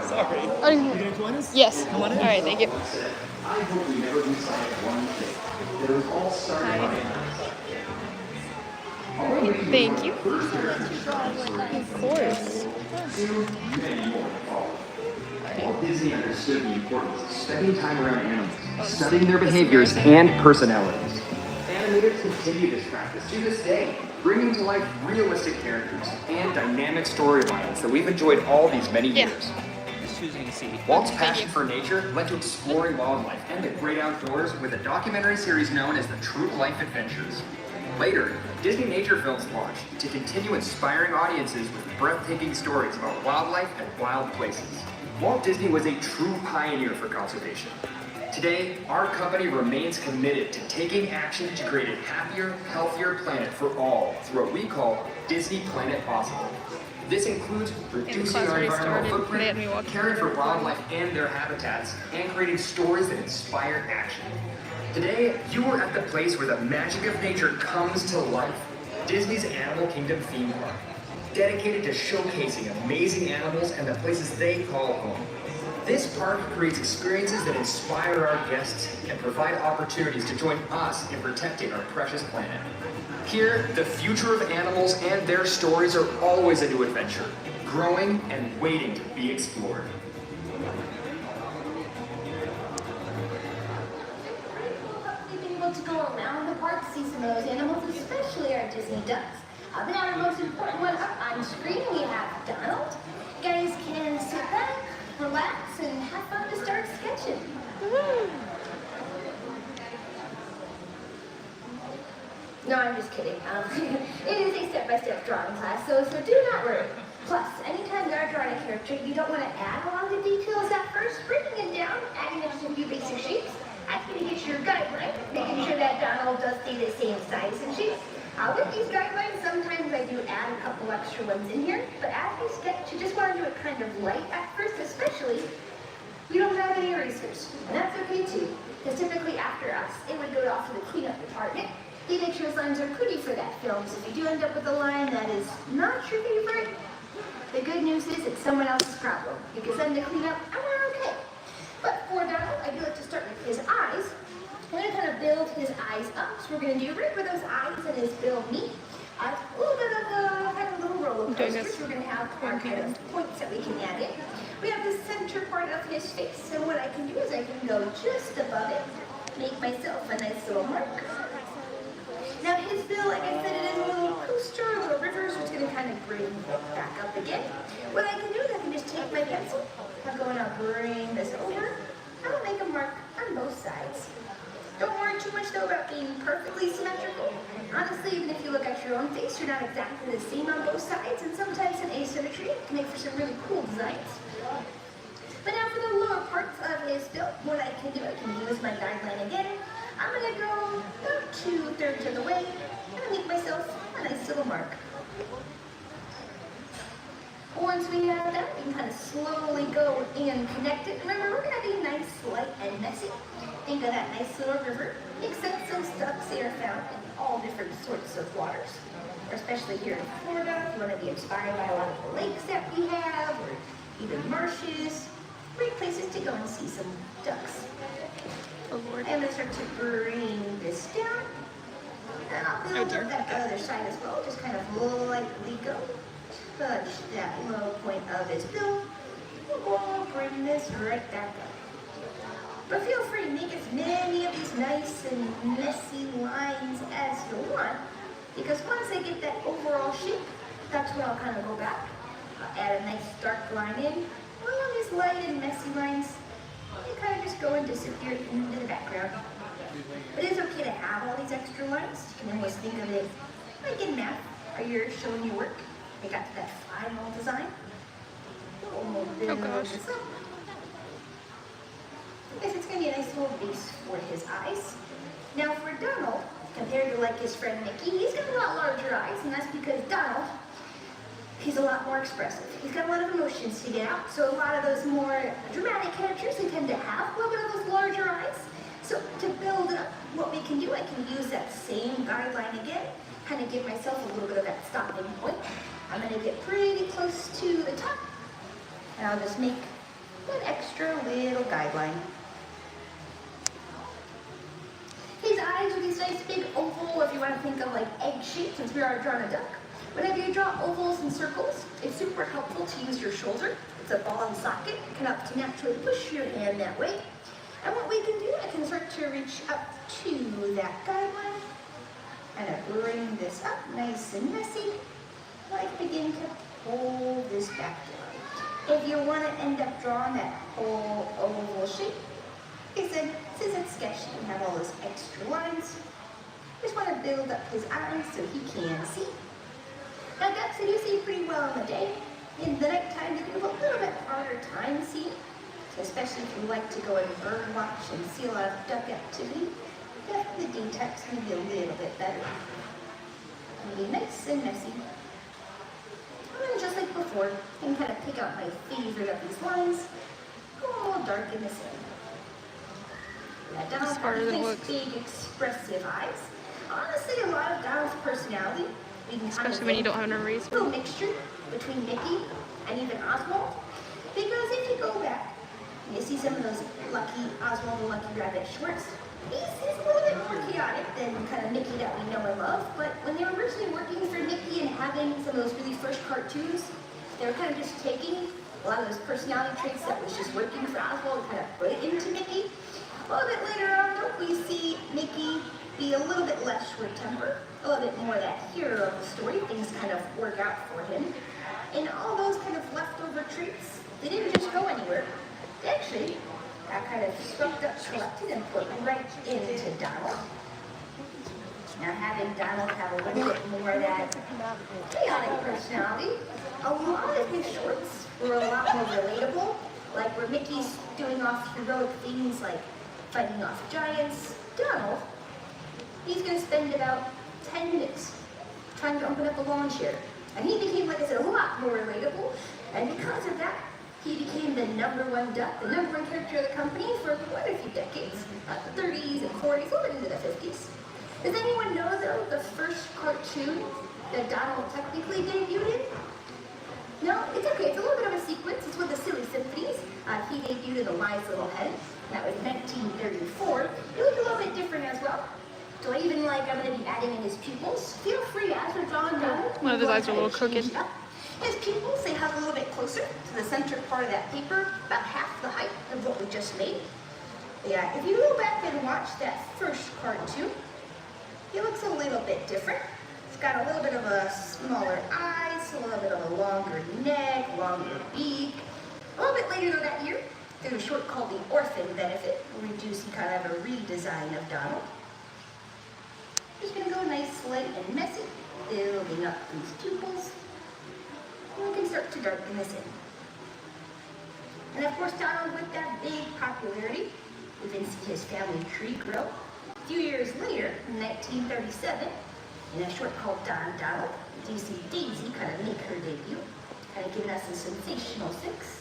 Sorry. You gonna join us? Yes. All right, thank you. I hope we never lose sight of one thing. That it was all started by Thank you. Of course. Walt Disney understood the importance of spending time around animals, studying their behaviors and personalities. Animators continue this practice to this day, bringing to life realistic characters and dynamic storylines that we've enjoyed all these many years. Just choosing a seat. Walt's passion for nature led to exploring wildlife and the great outdoors with a documentary series known as the True Life Adventures. Later, Disney Nature Films launched to continue inspiring audiences with breathtaking stories about wildlife and wild places. Walt Disney was a true pioneer for conservation. Today, our company remains committed to taking action to create a happier, healthier planet for all through what we call Disney Planet Possible. This includes reducing our environmental footprint, caring for wildlife and their habitats, and creating stories that inspire action. Today, you are at the place where the magic of nature comes to life. Disney's Animal Kingdom theme park, dedicated to showcasing amazing animals and the places they call home. This park creates experiences that inspire our guests and provide opportunities to join us in protecting our precious planet. Here, the future of animals and their stories are always a new adventure, growing and waiting to be explored. We've been able to go around the park to see some of those animals, especially our Disney ducks. But now our most important one up on screen, we have Donald. You guys can sit back, relax, and have fun to start sketching. No, I'm just kidding. It is a step-by-step drawing class, so do not worry. Plus, anytime you are drawing a character, you don't want to add a lot of details at first. Breaking it down, adding just a few basic shapes. After you get your guideline, making sure that Donald does stay the same size and shape. With these guidelines, sometimes I do add a couple extra ones in here, but as you sketch, you just want to do it kind of light at first, especially if you don't have any erasers. And that's okay too, because typically after us, it would go off to the cleanup department. The make sure lines are pretty for that film, so if you do end up with a line that is not your favorite, the good news is it's someone else's problem. You can send to clean up, and we're okay. But for Donald, I do like to start with his eyes. We're going to kind of build his eyes up, so we're going to do right where those eyes and his bill meet. A little bit of a kind of little roller coasters. We're going to have our kind of points that we can add in. We have the center part of his face, and what I can do is I can go just above it, make myself a nice little mark. Now his bill, like I said, it is a little coaster, a little river, so it's going to kind of bring back up again. What I can do is I can just take my pencil, I'm going to bring this over, and I'll make a mark on both sides. Don't worry too much though about being perfectly symmetrical. Honestly, even if you look at your own face, you're not exactly the same on both sides, and sometimes an asymmetry can make for some really cool designs. But now for the lower parts of his bill, what I can do, I can use my guideline again. I'm going to go about 2/3 of the way, and make myself a nice little mark. Once we have that, we can kind of slowly go and connect it. Remember, we're going to be nice, light, and messy. Think of that nice little river. Makes sense since ducks are found in all different sorts of waters, especially here in Florida. If you want to be inspired by a lot of the lakes that we have, or even marshes, great places to go and see some ducks. Oh Lord. I'm going to start to bring this down. And I'll build up that other side as well. Just kind of lightly go. Touch that low point of his bill. We'll bring this right back up. But feel free to make as many of these nice and messy lines as you want. Because once I get that overall shape, that's when I'll kind of go back. I'll add a nice dark line in. All these light and messy lines, they kind of just go and disappear into the background. But it's okay to have all these extra lines. You can always think of it like in math, or you're showing your work. I got to that final design. Oh gosh. I guess it's going to be a nice little base for his eyes. Now for Donald, compared to like his friend Mickey, he's got a lot larger eyes, and that's because Donald, he's a lot more expressive. He's got a lot of emotions to get out, so a lot of those more dramatic characters, they tend to have a little bit of those larger eyes. So to build up what we can do, I can use that same guideline again, kind of give myself a little bit of that stopping point. I'm going to get pretty close to the top, and I'll just make an extra little guideline. His eyes are these nice big oval, if you want to think of like egg shape, since we are drawing a duck. Whenever you draw ovals and circles, it's super helpful to use your shoulder. It's a ball and socket. You can up to naturally push your hand that way. And what we can do, I can start to reach up to that guideline. And I bring this up nice and messy. I begin to pull this back down. If you want to end up drawing that whole oval shape, like I said, since it's sketchy, you have all those extra lines. Just want to build up his eyes so he can see. Now ducks, they do see pretty well in the day. In the nighttime, they do have a little bit harder time seeing, especially if you like to go and bird watch and see a lot of duck activity. Definitely the daytime's going to be a little bit better. Maybe nice and messy. And then just like before, I can kind of pick out my favorite of these lines. Go a little dark in the center. Now Donald has nice big expressive eyes. Honestly, a lot of Donald's personality, we can kind especially when you don't have an eraser. A little mixture between Mickey and even Oswald. Because if you go back, you see some of those lucky Oswald the Lucky Rabbit shorts. He's a little bit more chaotic than kind of Mickey that we know and love, but when they were originally working for Mickey and having some of those really first cartoons, they were kind of just taking a lot of those personality traits that was just working for Oswald and kind of put it into Mickey. A little bit later on, though, we see Mickey be a little bit less short-tempered, a little bit more that hero of the story. Things kind of work out for him. And all those kind of leftover traits, they didn't just go anywhere. They actually got kind of swept up, collected, and put right into Donald. Now having Donald have a little bit more of that chaotic personality, a lot of his shorts were a lot more relatable, like where Mickey's doing off heroic things like fighting off giants. Donald, he's going to spend about 10 minutes trying to open up a lawn chair. And he became, like I said, a lot more relatable. And because of that, he became the #1 duck, the #1 character of the company for quite a few decades, the 30s and 40s, over into the 50s. Does anyone know the first cartoon that Donald technically debuted in? No, it's okay. It's a little bit of a sequence. It's with the Silly Symphonies. He debuted in The Wise Little Head. That was 1934. It looked a little bit different as well. So I'm going to be adding in his pupils. Feel free as we're drawing Donald. One of his eyes are a little crooked. His pupils, they hug a little bit closer to the center part of that paper, about half the height of what we just made. Yeah, if you go back and watch that first cartoon, he looks a little bit different. It's got a little bit of a smaller eyes, a little bit of a longer neck, longer beak. A little bit later that year, there's a short called The Orphan Benefit, where we do see kind of a redesign of Donald. Just gonna go nice, light, and messy, building up these pupils. And we can start to darken this in. And of course, Donald, with that big popularity, we can see his family tree grow. A few years later, in 1937, in a short called Don Donald, you see Daisy kind of make her debut, kind of giving us a sensational 6.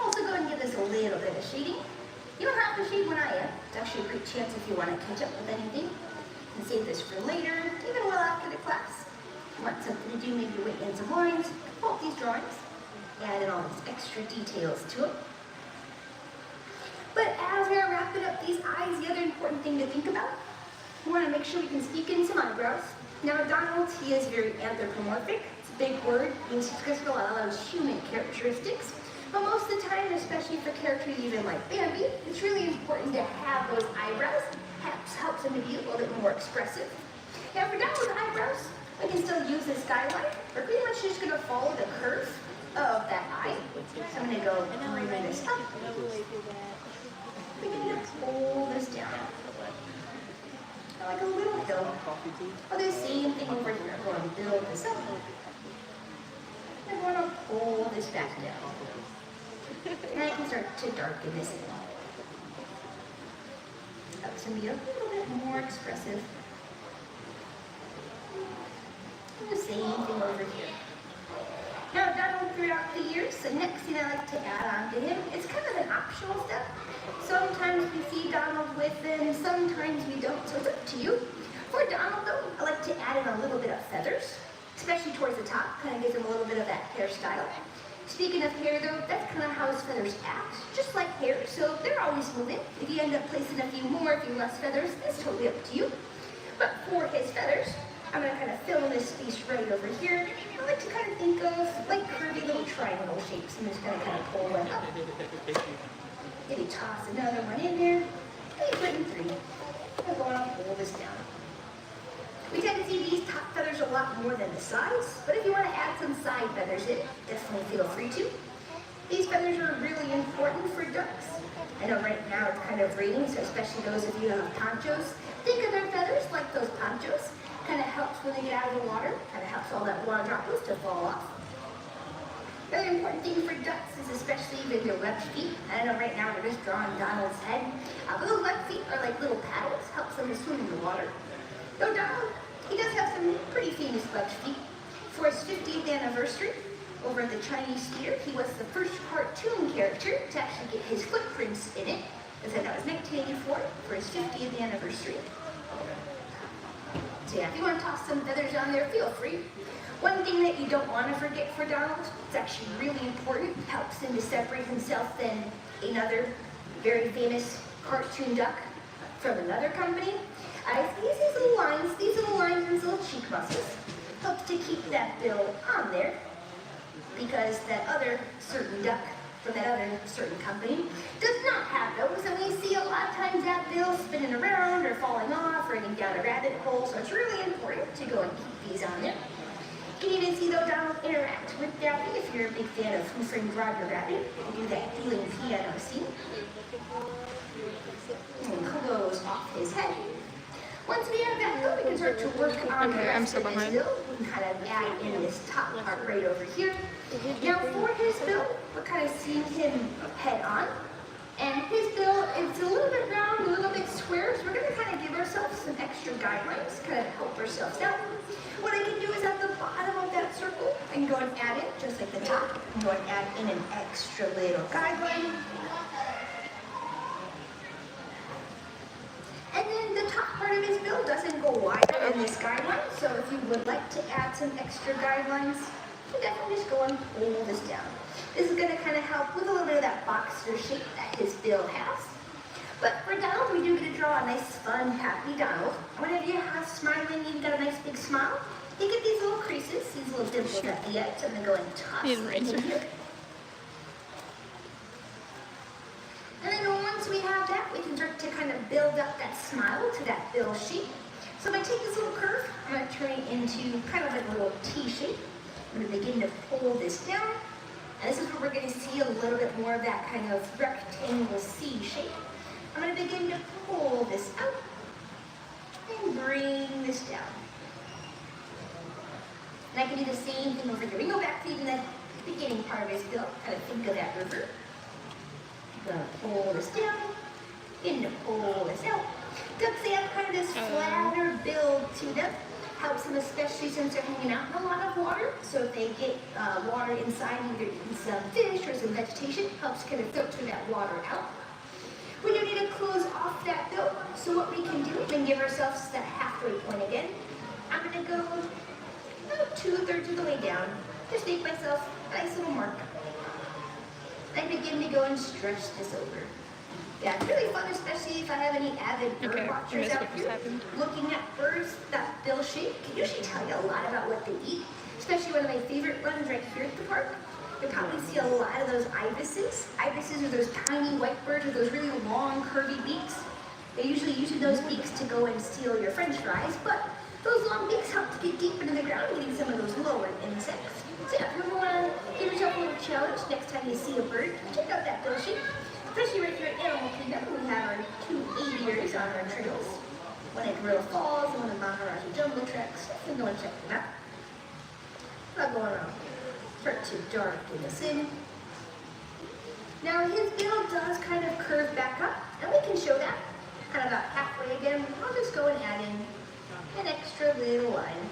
Also go and give this a little bit of shading. You don't have to shade when I am. It's actually a great chance if you want to catch up with anything. You can save this for later, even well after the class. If you want something to do, maybe you're waiting in some lines, pull up these drawings, add in all these extra details to it. But as we're wrapping up these eyes, the other important thing to think about, we want to make sure we can speak in some eyebrows. Now Donald, he is very anthropomorphic. It's a big word, means he's got a lot of those human characteristics. But most of the time, especially for characters even like Bambi, it's really important to have those eyebrows. Helps them to be a little bit more expressive. Now for Donald's eyebrows, we can still use the skyline. We're pretty much just going to follow the curve of that eye. So I'm going to go bring this up. We're going to pull this down. Like a little hill. I'll do the same thing over here. I'm going to build this up. I'm going to pull this back down. And I can start to darken this in. Helps them be a little bit more expressive. And the same thing over here. Now, Donald, throughout the years, the next thing I like to add on to him, it's kind of an optional step. Sometimes we see Donald with them, sometimes we don't, so it's up to you. For Donald, though, I like to add in a little bit of feathers, especially towards the top, kind of gives him a little bit of that hairstyle. Speaking of hair, though, that's kind of how his feathers act, just like hair, so they're always moving. If you end up placing a few more, a few less feathers, it's totally up to you. But for his feathers, I'm going to kind of fill in this space right over here. I like to kind of think of like curvy little triangle shapes. I'm just going to kind of pull one up. Maybe toss another one in there. Maybe put in 3. I'm going to pull this down. We tend to see these top feathers a lot more than the sides, but if you want to add some side feathers in, definitely feel free to. These feathers are really important for ducks. I know right now it's kind of raining, so especially those of you who have ponchos, think of their feathers like those ponchos. Kind of helps when they get out of the water, kind of helps all that water droplets to fall off. Another important thing for ducks is especially even their webbed feet. I know right now we're just drawing Donald's head, but those webbed feet are like little paddles, helps them to swim in the water. Though Donald, he does have some pretty famous webbed feet. For his 50th anniversary, over at the Chinese theater, he was the first cartoon character to actually get his footprints in it. I said that was 1984 for his 50th anniversary. So yeah, if you want to toss some feathers on there, feel free. One thing that you don't want to forget for Donald, it's actually really important, helps him to separate himself than another very famous cartoon duck from another company. These little lines and these little cheek muscles helps to keep that bill on there, because that other certain duck from that other certain company does not have those, and we see a lot of times that bill spinning around or falling off or getting down a rabbit hole, so it's really important to go and keep these on there. You can even see though Donald interact with Daffy if you're a big fan of Who Framed Roger Rabbit. You do that healing piano scene. And close off his head. Once we have that though, we can start to work on the rest of his bill. We can kind of add in this top part right over here. Now for his bill, we're kind of seeing him head on. And his bill, it's a little bit round, a little bit square, so we're going to kind of give ourselves some extra guidelines, kind of help ourselves out. What I can do is at the bottom of that circle, I can go and add it, just like the top. I can go and add in an extra little guideline. And then the top part of his bill doesn't go wider than this guideline, so if you would like to add some extra guidelines, you can definitely just go and pull this down. This is going to kind of help with a little bit of that boxer shape that his bill has. But for Donald, we do get to draw a nice, fun, happy Donald. Whenever you have smiling, you've got a nice big smile, you get these little creases, these little dimples at the edge. I'm going to go and toss them in here. And then once we have that, we can start to kind of build up that smile to that bill shape. So if I take this little curve, I'm going to turn it into kind of like a little T shape. I'm going to begin to pull this down. And this is where we're going to see a little bit more of that kind of rectangle C shape. I'm going to begin to pull this out and bring this down. And I can do the same thing over here. We go back to even the beginning part of his bill, kind of think of that river. I'm going to pull this down, begin to pull this out. Ducks, they have kind of this flatter build to them. Helps them, especially since they're hanging out in a lot of water. So if they get water inside, either some fish or some vegetation, helps kind of filter that water out. We do need to close off that bill. So what we can do, we can give ourselves that halfway point again. I'm going to go about 2/3 of the way down. Just make myself a nice little mark. I begin to go and stretch this over. Yeah, it's really fun, especially if I have any avid bird watchers out here. Looking at birds, that bill shape can usually tell you a lot about what they eat. Especially one of my favorite ones right here at the park. You'll probably see a lot of those ibises. Ibises are those tiny white birds with those really long, curvy beaks. They usually use those beaks to go and steal your french fries, but those long beaks help to get deep into the ground, eating some of those lower insects. So yeah, if you ever want to give yourself a little challenge next time you see a bird, check out that bill shape. Especially right here at Animal Kingdom, we have our 2 aviaries on our trails. One at Gorilla Falls and one at Maharaja Jungle Treks. You can go and check them out. Not going around. Start to darken this in. Now his bill does kind of curve back up, and we can show that kind of about halfway again. I'll just go and add in an extra little line.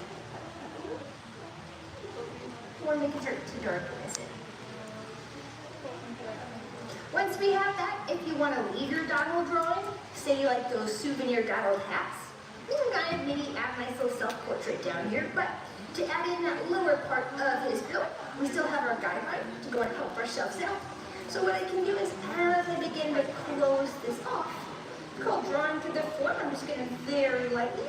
When we can start to darken this in. Once we have that, if you want to leave your Donald drawing, say like those souvenir Donald hats, you can kind of maybe add a nice little self-portrait down here, but to add in that lower part of his bill, we still have our guideline to go and help ourselves out. So what I can do is, as I begin to close this off, it's called drawing through the form. I'm just going to very lightly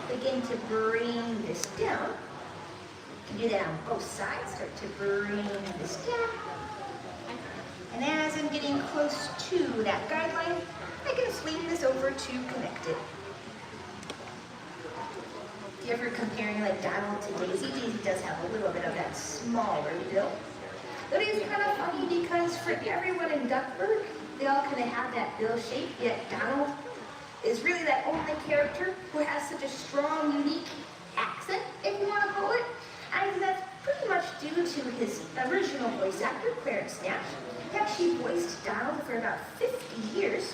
begin to bring this down. You can do that on both sides, start to bring this down. And as I'm getting close to that guideline, I can swing this over to connect it. If you're ever comparing like Donald to Daisy, Daisy does have a little bit of that smaller bill. But it's kind of funny because for everyone in Duckburg, they all kind of have that bill shape, yet Donald is really that only character who has such a strong, unique accent, if you want to call it. I think that's pretty much due to his original voice actor, Clarence Nash. He actually voiced Donald for about 50 years.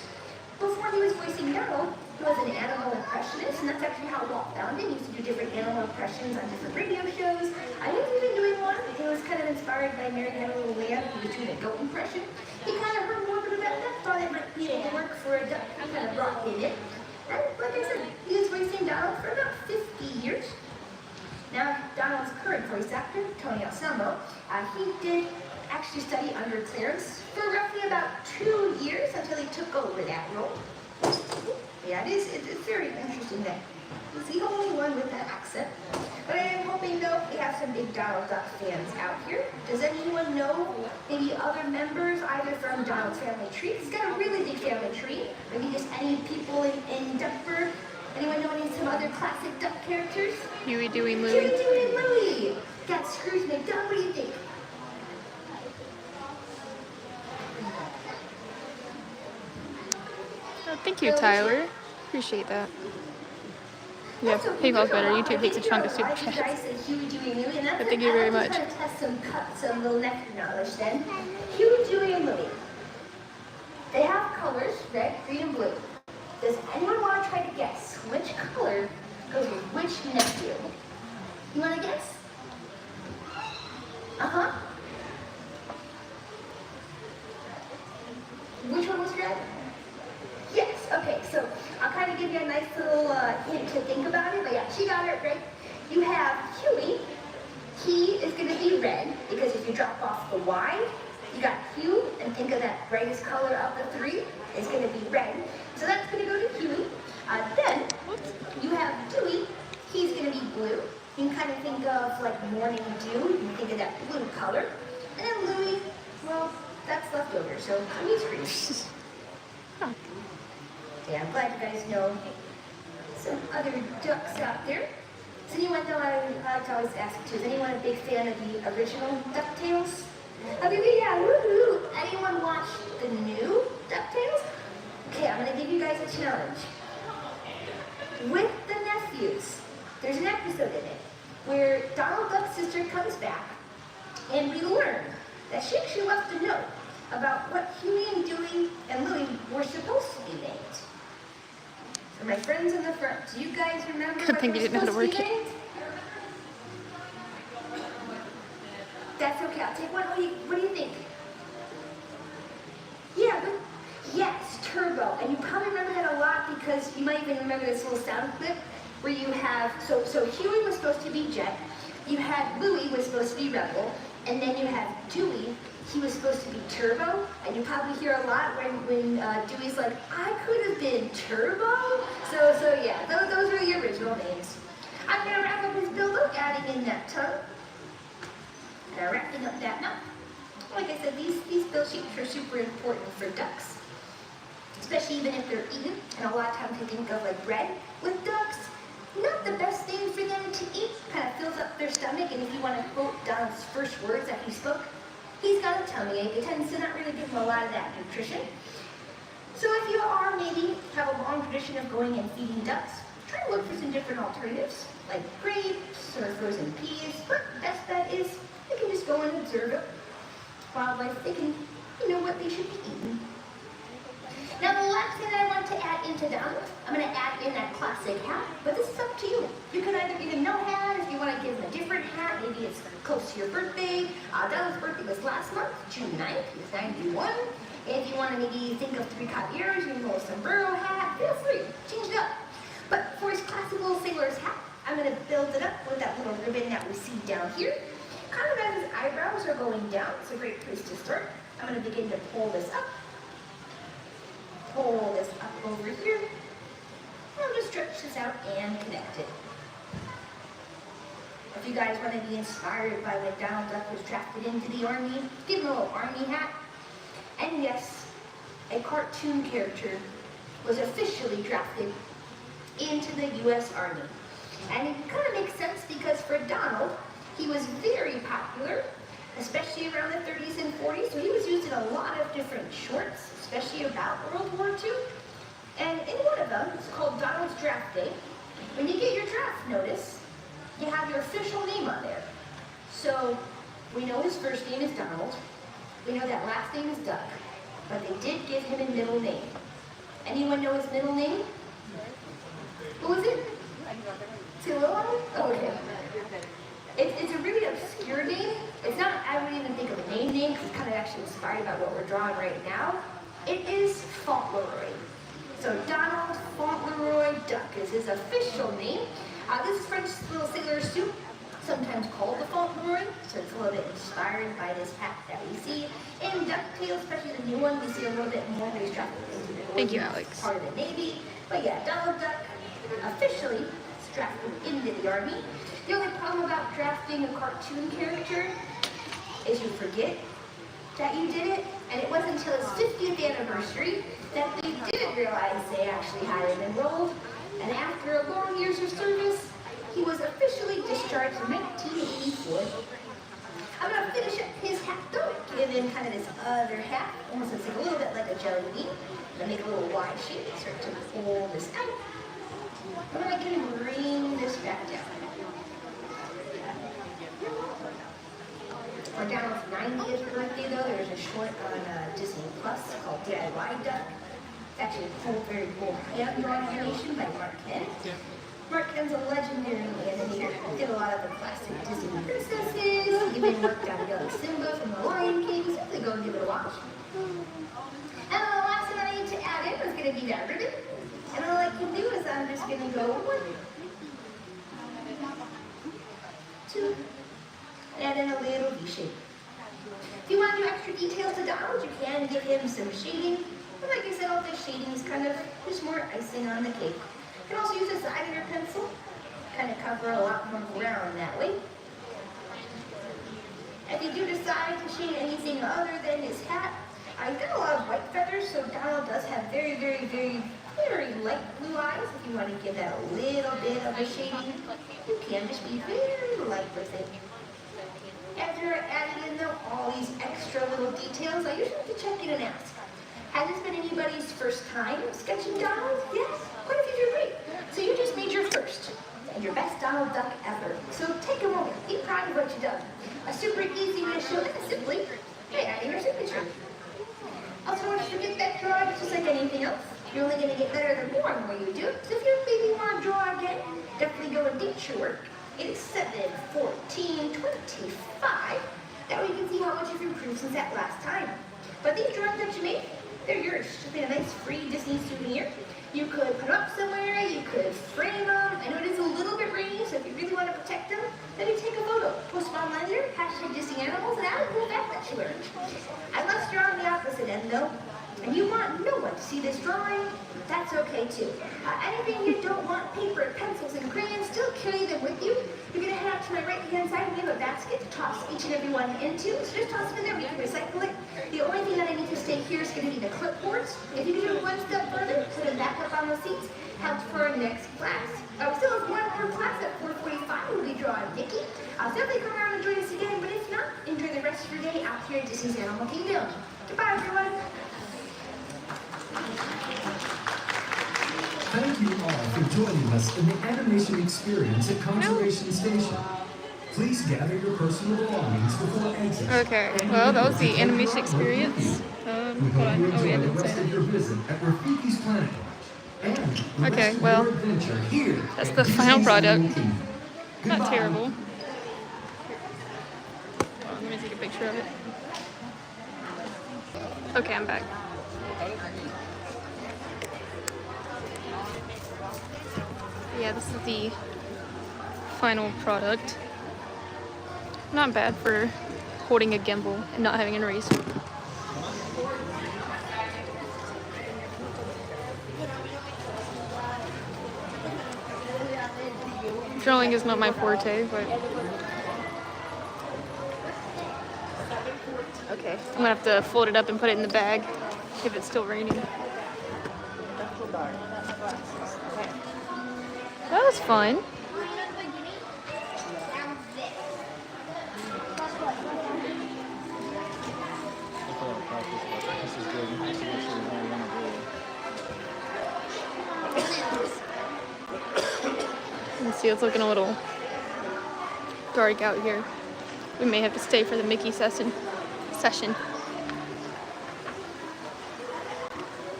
Before he was voicing Donald, he was an animal impressionist, and that's actually how Walt found him. He used to do different animal impressions on different radio shows. I think he's been doing one. It was kind of inspired by Mary Had a Little Lamb, who was doing a goat impression. He kind of heard a little bit about that, thought it might be able to work for a duck. He kind of brought him in. And like I said, he was voicing Donald for about 50 years. Now, Donald's current voice actor, Tony Anselmo, he did actually study under Clarence for roughly about 2 years until he took over that role. Yeah, it's very interesting that he's the only one with that accent. But I am hoping, though, we have some big Donald Duck fans out here. Does anyone know maybe other members, either from Donald's family tree? He's got a really big family tree. Maybe just any people in Duckburg. Anyone know any some other classic Duck characters? Huey, Dewey, Louie. Huey, Dewey, and Louie. Got Scrooge McDuck. What do you think? Oh, thank you, Tyler. Appreciate that. Yeah, PayPal's better. YouTube takes a chunk of super chats. But thank you very much. I'm just going to test some little nectar knowledge then. Huey, Dewey, and Louie. They have colors, red, green, and blue. Does anyone want to try to guess which color goes with which nephew? You want to guess? Uh-huh. Which one was red? Yes, okay, so I'll kind of give give you a nice little hint to think about it, but yeah, she got it right. You have Huey. He is going to be red, because if you drop off the Y, you got Hue, and think of that brightest color of the three, is going to be red. So that's going to go to Huey. Then, you have Dewey. He's going to be blue. You can kind of think of like morning dew. You can think of that blue color. And then Louie, well, that's leftover, so he's green. Yeah, I'm glad you guys know some other ducks out there. Does anyone know, I like to always ask too, is anyone a big fan of the original DuckTales? Okay, yeah, woohoo! Anyone watch the new DuckTales? Okay, I'm gonna give you guys a challenge. With the nephews, there's an episode in it where Donald Duck's sister comes back and we learn that she actually wants to know about what Huey and Dewey and Louie were supposed to be named. For my friends in the front, do you guys remember Good thing you didn't know how to work it. That's okay, I'll take one. What do you think? Yeah, but yes, Turbo. And you probably remember that a lot because you might even remember this little sound clip where you have, so Huey was supposed to be Jet, you had Louie was supposed to be Rebel, and then you have Dewey, he was supposed to be Turbo, and you probably hear a lot when Dewey's like, I could have been Turbo? So yeah, those are the original names. I'm going to wrap up this build up, adding in that tongue, and wrapping up that mouth. Like I said, these build shapes are super important for ducks, especially even if they're eaten, and a lot of times you think of like bread with ducks. Not the best thing for them to eat, kind of fills up their stomach, and if you want to quote Donald's first words that he spoke, he's got a tummy ache. It tends to not really give him a lot of that nutrition. So if you are maybe have a long tradition of going and feeding ducks, try to look for some different alternatives, like grapes or frozen peas, but best bet is you can just go and observe it. Wildlife, they can, what they should be eating. Now the last thing that I want to add into Donald, I'm going to add in that classic hat, but this is up to you. You can either give him no hat, if you want to give him a different hat, maybe it's close to your birthday. Donald's birthday was last month, June 9th, he's 91. If you want to maybe think of 3 cut ears, you can go with a sombrero hat, feel free, change it up. But for his classic little sailor's hat, I'm going to build it up with that little ribbon that we see down here. Kind of as his eyebrows are going down, it's a great place to start. I'm going to begin to pull this up. Pull this up over here. I'm going to stretch this out and connect it. If you guys want to be inspired by when Donald Duck was drafted into the Army, give him a little Army hat. And yes, a cartoon character was officially drafted into the U.S. Army. And it kind of makes sense because for Donald, he was very popular, especially around the 30s and 40s, so he was used in a lot of different shorts, especially about World War II. And in one of them, it's called Donald's Draft Day. When you get your draft notice, you have your official name on there. So we know his first name is Donald. We know that last name is Duck, but they did give him a middle name. Anyone know his middle name? What was it? Satu'li? Oh, okay. It's a really obscure name. It's not, I wouldn't even think of a name because it's kind of actually inspired by what we're drawing right now. It is Fauntleroy. So Donald Fauntleroy Duck is his official name. This is French little sailor suit, sometimes called the Fauntleroy, so it's a little bit inspired by this hat that we see. In DuckTales, especially the new one, we see a little bit more where he's drafted into the Thank you, Alex. part of the Navy. But yeah, Donald Duck officially is drafted into the Army. The only problem about drafting a cartoon character is you forget that you did it, and it wasn't until his 50th anniversary that they did realize they actually had him enrolled, and after long years of service, he was officially discharged in 1984. I'm going to finish up his hat though, give him kind of this other hat, almost looks like a little bit like a jelly bean. I'm going to make a little Y shape, start to pull this out, and then I can bring this back down. For Donald's 90th birthday, though, there's a short on Disney Plus called DIY Duck. It's actually a cool, very cool hand-drawn animation by Mark Kent. Mark Kent's a legendary animator. He did a lot of the classic Disney princesses. He even worked on young Simba from The Lion King. So go and give it a watch. And the last thing I need to add in is going to be that ribbon. And all I can do is I'm just going to go 1, 2, and in a little V shape. If you want to do extra details to Donald, you can give him some shading. But like I said, all this shading is kind of just more icing on the cake. You can also use the side of your pencil, kind of cover a lot more ground that way. If you do decide to shade anything other than his hat, I've got a lot of white feathers, so Donald does have very, very, very, very light blue eyes. If you want to give that a little bit of a shading, you can just be very light with it. After adding in all these extra little details, I usually have to check in and ask, has this been anybody's first time sketching Donald? Yes, quite a few do great. So you just made your first and your best Donald Duck ever. So take a moment, be proud of what you've done. A super easy way to show it is simply by adding your signature. Also, don't forget that drawing is just like anything else. You're only going to get better the more and more you do. So if you maybe want to draw again, definitely go and date your work. It is 7/14/25. That way you can see how much you've improved since that last time. But these drawings that you made, they're yours. Just made a nice free Disney souvenir. You could put them up somewhere, you could frame them. I know it is a little bit rainy, so if you really want to protect them, maybe take a photo. Post them online there, #DisneyAnimals, and add a cool fact that you learned. I must draw on the opposite end though, and you want no one to see this drawing, that's okay too. Anything you don't want, paper, pencils, and crayons, still carry them with you. You're going to head out to my right-hand side, and we have a basket to toss each and every one into. So just toss them in there, we can recycle it. The only thing that I need to stay here is going to be the clipboards. If you can do one step further, put them back up on the seats, help for our next class. We still have one more class at 4:45. We'll be drawing Mickey. Definitely come around and join us again, but if not, enjoy the rest of your day out here at Disney's Animal Kingdom. Goodbye, everyone. Thank you all for joining us in the animation experience at Conservation Station. Please gather your personal belongings before exit. Okay, well, that was the animation experience. Hold on. Oh, yeah, I didn't say that. Okay, well, that's the final product. Not terrible. Hold on, let me take a picture of it. Okay, I'm back. Yeah, this is the final product. Not bad for holding a gimbal and not having an eraser. Drawing is not my forte, but okay. I'm gonna have to fold it up and put it in the bag if it's still raining. That was fun. Let's see, it's looking a little dark out here. We may have to stay for the Mickey session.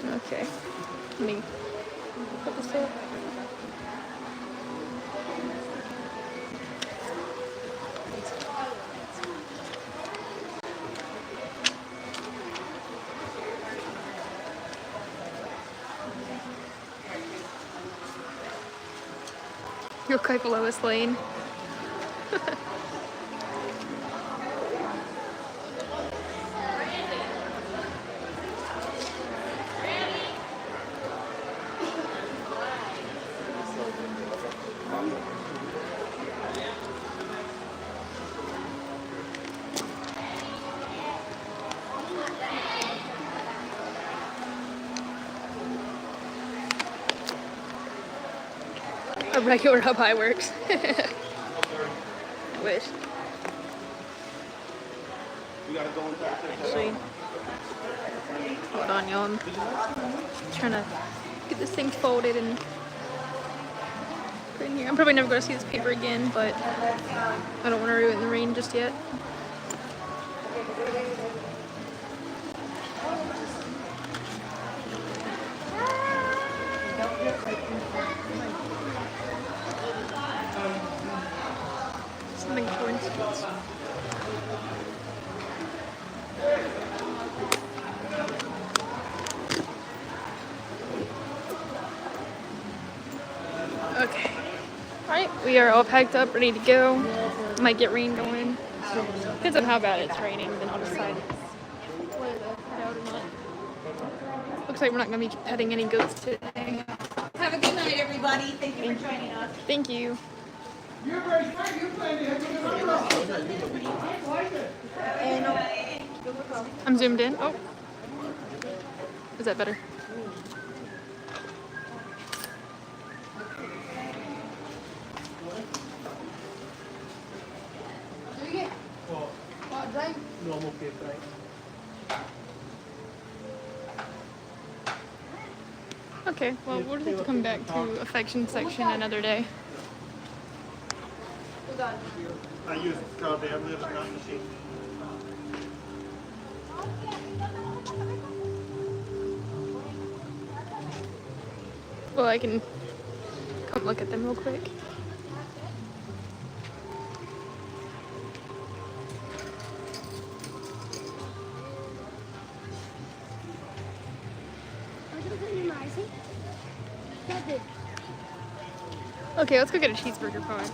Okay, let me put this up. You're quite below us, Lane. A regular Hub High works. I wish. Actually, hold on, y'all. I'm trying to get this thing folded and put in here. I'm probably never going to see this paper again, but I don't want to ruin it in the rain just yet. Something towards Okay. Alright, we are all packed up, ready to go. Might get rain going. Depends on how bad it's raining, then I'll decide whether to head out or not. Looks like we're not going to be petting any goats today. Have a good night, everybody. Thank you for joining us. Thank you. I'm zoomed in. Oh. Is that better? Normal kid, right? Okay, well, we'll have to come back to affection section another day. I use goddamn live not machine. Well, I can come look at them real quick. Okay, let's go get a cheeseburger pod.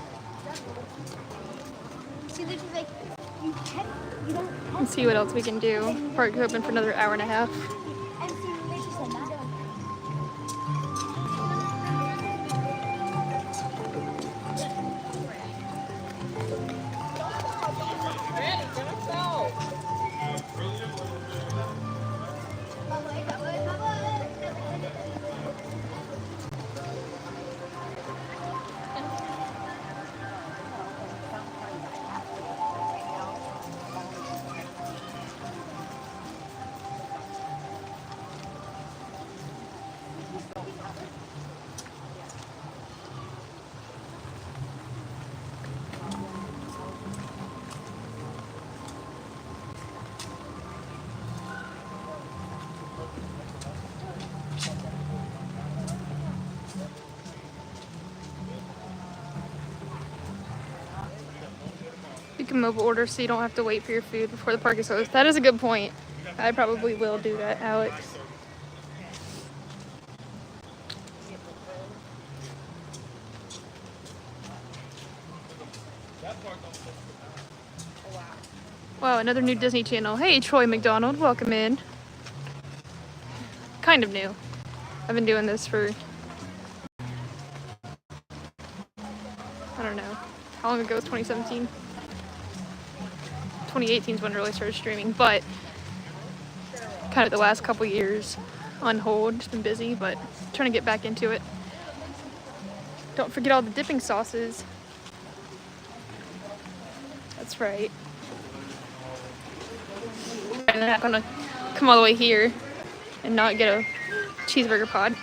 See, there's like, you don't And see what else we can do. Park's open for another hour and a half. You can mobile order so you don't have to wait for your food before the park is closed. That is a good point. I probably will do that, Alex. Wow, another new Disney Channel. Hey, Troy McDonald, welcome in. Kind of new. I've been doing this for, I don't know, how long ago was 2017? 2018 is when I really started streaming, but kind of the last couple years on hold. Just been busy, but trying to get back into it. Don't forget all the dipping sauces. That's right. I'm not gonna come all the way here and not get a cheeseburger pod.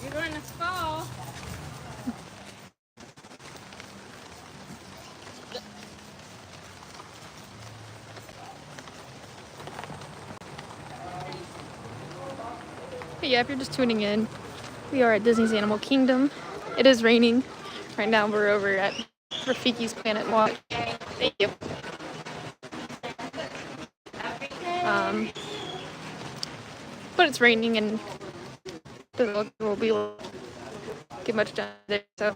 You're going to fall. But yeah, if you're just tuning in, we are at Disney's Animal Kingdom. It is raining. Right now we're over at Rafiki's Planet Watch. Thank you. But it's raining and doesn't look like we'll be able to get much done there, so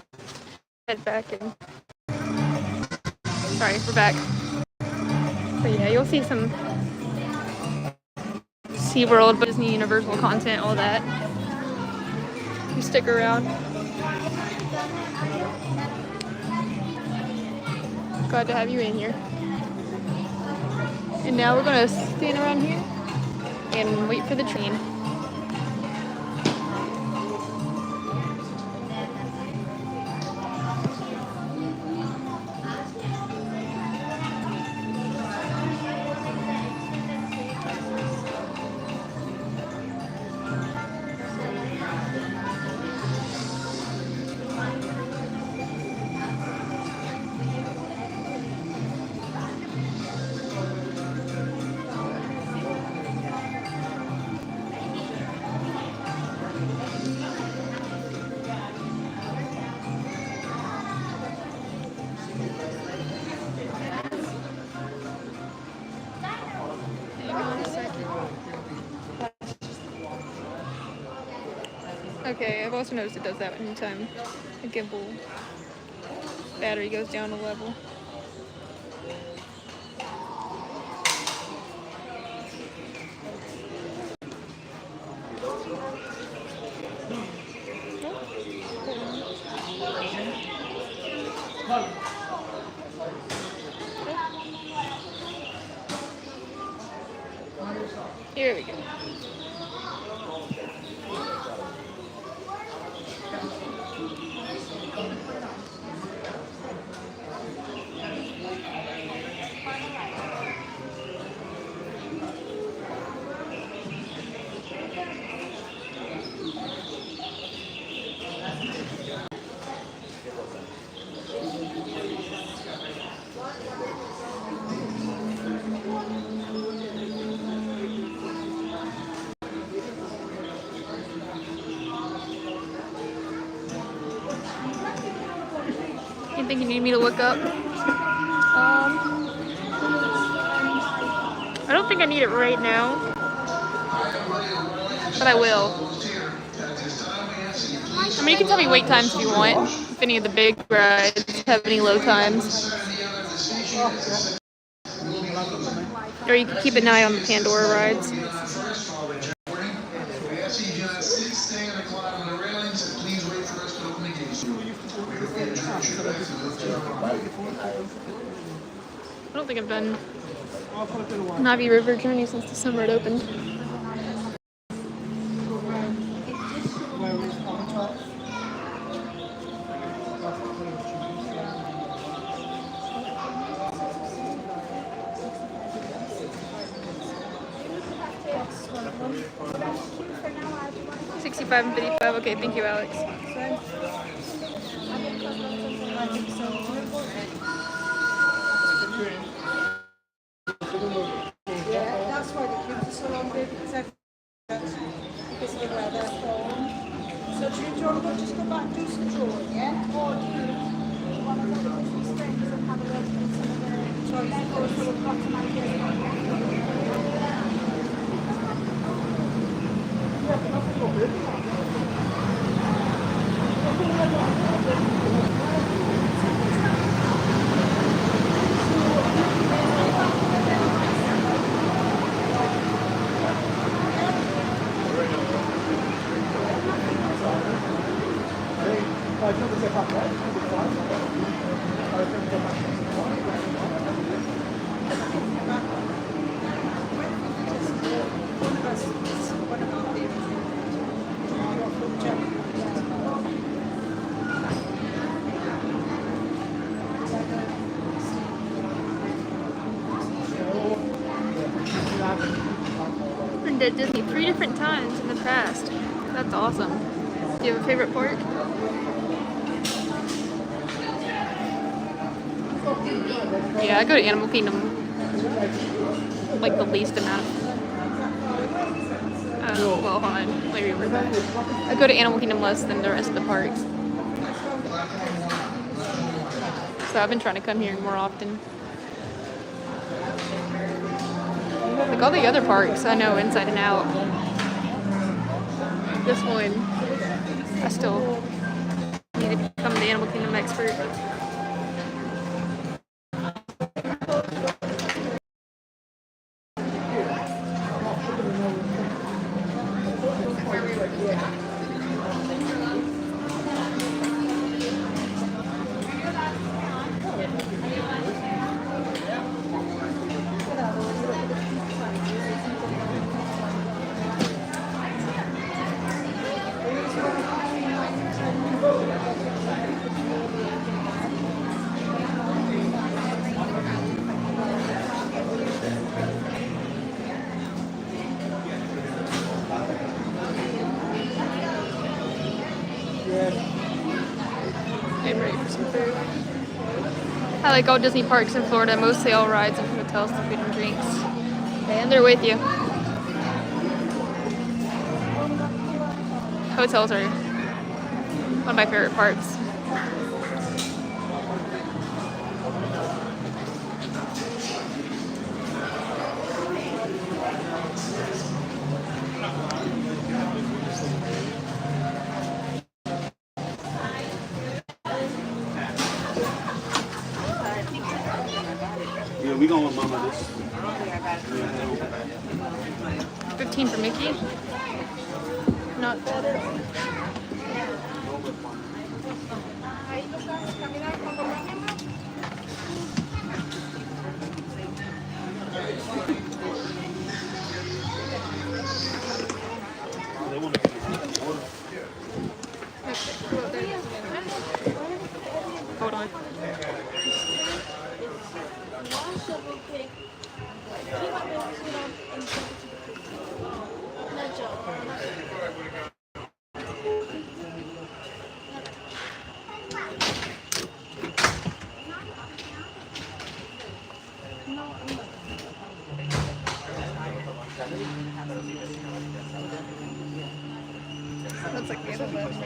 head back and sorry, we're back. But yeah, you'll see some SeaWorld, Disney, Universal content, all that. You stick around. Glad to have you in here. And now we're gonna stand around here and wait for the train. Okay, I've also noticed it does that anytime the gimbal battery goes down a level. Here we go. Anything you need me to look up? I don't think I need it right now, but I will. I mean, you can tell me wait times if you want, if any of the big rides have any low times. Or you can keep an eye on the Pandora rides. I don't think I've done Navi River Journey since the summer it opened. $65 and $55. Okay, thank you, Alex. Yeah, that's why the kids are so hungry because because of where they're from. So do you want to just go back and do some drawing, yeah? Or do you want to go to Christmas Springs and have a look at some of the choices for the bottom ideas? Been to Disney 3 different times in the past. That's awesome. Do you have a favorite park? Yeah, I go to Animal Kingdom like the least amount of well, hold on. Let me revert. I go to Animal Kingdom less than the rest of the parks. So I've been trying to come here more often. Like all the other parks, I know inside and out. This one, I still need to become the Animal Kingdom expert. I'm ready for some food. I like all Disney parks in Florida, mostly all rides and hotels and food and drinks. And they're with you. Hotels are one of my favorite parts. going with Mama this. 15 for Mickey. Not bad at all. Hold on. That's like the other one.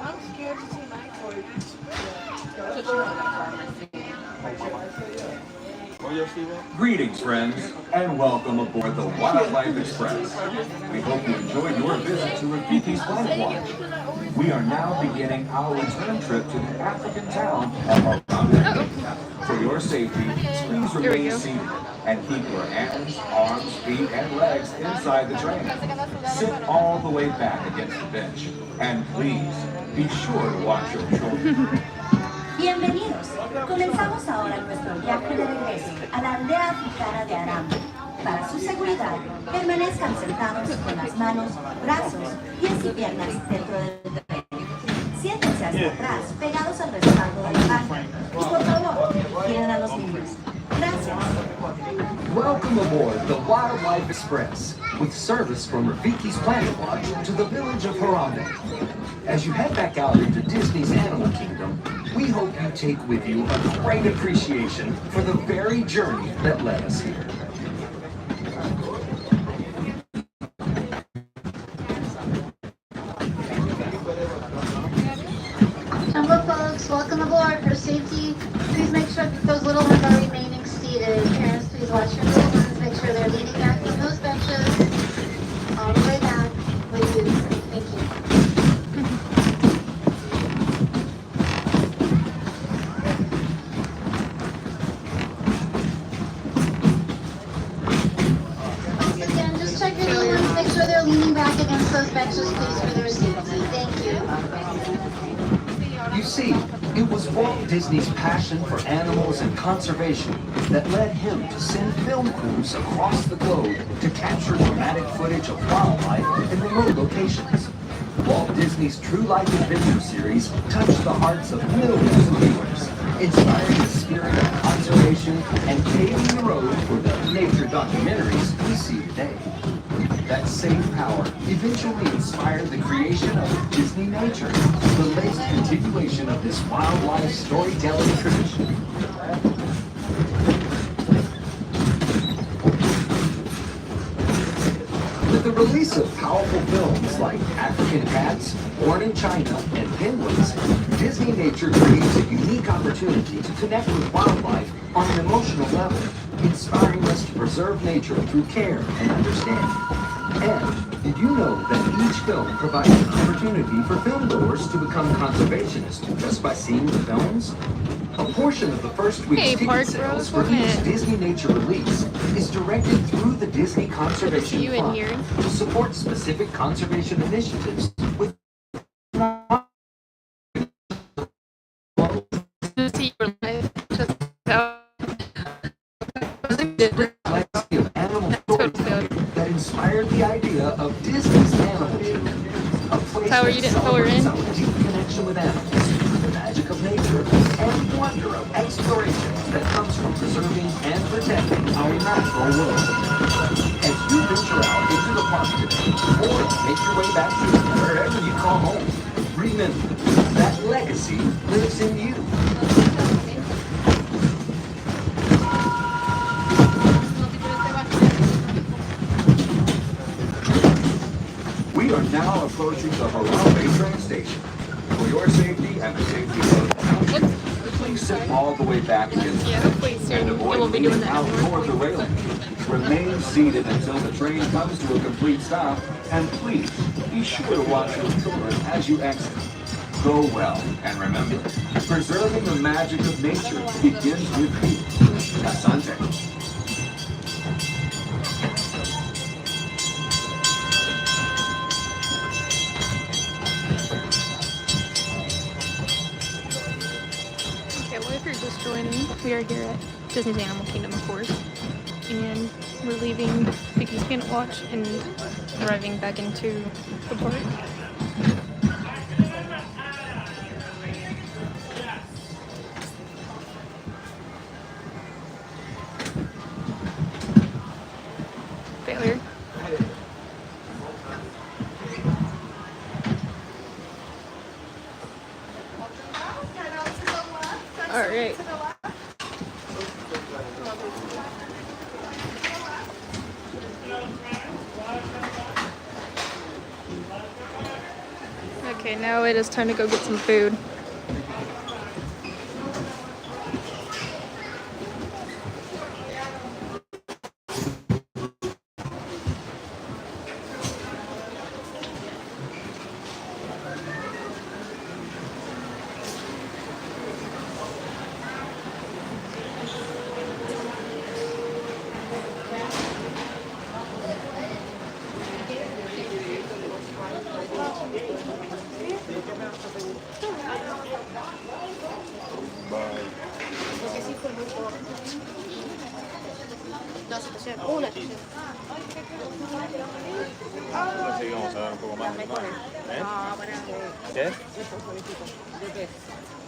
I'm scared to see my toys. Greetings, friends, and welcome aboard the Wildlife Express. We hope you enjoyed your visit to Rafiki's Planet Watch. We are now beginning our return trip to the African town of Harambe. For your safety, please remain seated and keep your hands, arms, feet, and legs inside the train. Sit all the way back against the bench, and please be sure to watch your children. Bienvenidos. Comenzamos ahora nuestro viaje de regreso a la aldea africana de Harambe. Para su seguridad, permanezcan sentados con las manos, brazos, pies y piernas dentro del tren. Siéntense hacia atrás, pegados al respaldo de la banca. Y por favor, cuiden a los niños. Gracias. Welcome aboard the Wildlife Express, with service from Rafiki's Planet Watch to the village of Harambe. As you head back out into Disney's Animal Kingdom, we hope you take with you a great appreciation for the very journey that led us here. Jumbo folks, welcome aboard. For safety, please make sure that those little ones are remaining seated. Parents, please watch your little ones. Make sure they're leaning back from those benches, all the way back with you. Thank you. Once again, just check your little ones. Make sure they're leaning back against those benches, please, for their safety. Thank you. You see, it was Walt Disney's passion for animals and conservation that led him to send film crews across the globe to capture dramatic footage of wildlife in remote locations. Walt Disney's True Life Adventure series touched the hearts of millions of viewers, inspiring the spirit of conservation and paving the road for the nature documentaries we see today. That same power eventually inspired the creation of Disney Nature, the latest continuation of this wildlife storytelling tradition. With the release of powerful films like African Cats, Born in China, and Penguins, Disney Nature creates a unique opportunity to connect with wildlife on an emotional level, inspiring us to preserve nature through care and understanding. And did you know that each film provides an opportunity for filmgoers to become conservationists just by seeing the films? A portion of the first week's ticket sales for each Disney Nature release is directed through the Disney Conservation Fund to support specific conservation initiatives with legacy of animal storytelling that inspired the idea of Disney's Animal Kingdom, a place that celebrates our deep connection with animals, the magic of nature, and wonder of exploration that comes from preserving and protecting our natural world. As you venture out into the park today, or make your way back to wherever you call home, remember that legacy lives in you. We are approaching the Harambe train station. For your safety and the safety of the township, please sit all the way back against the edge and avoid leaning out toward the railing. Remain seated until the train comes to a complete stop, and please be sure to watch your children as you exit. Go well, and remember, preserving the magic of nature begins with you. Asante. Okay, well if you're just joining, we are here at Disney's Animal Kingdom, of course. And we're leaving Mickey's Peanut Watch and driving back into the park. Failure. Alright. Okay, now it is time to go get some food. Así vamos a dar un poco más de imagen. ¿Qué?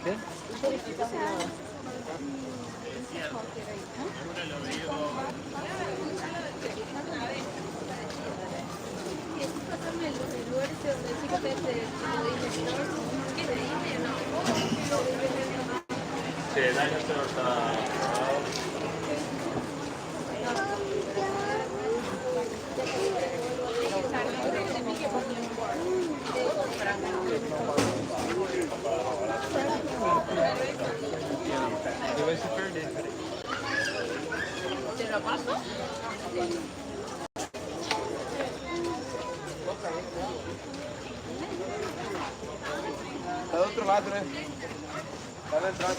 ¿Qué? Sí, el año este no está grabado. ¿Te lo paso? Está de otro lado, ¿eh? Está de entrada.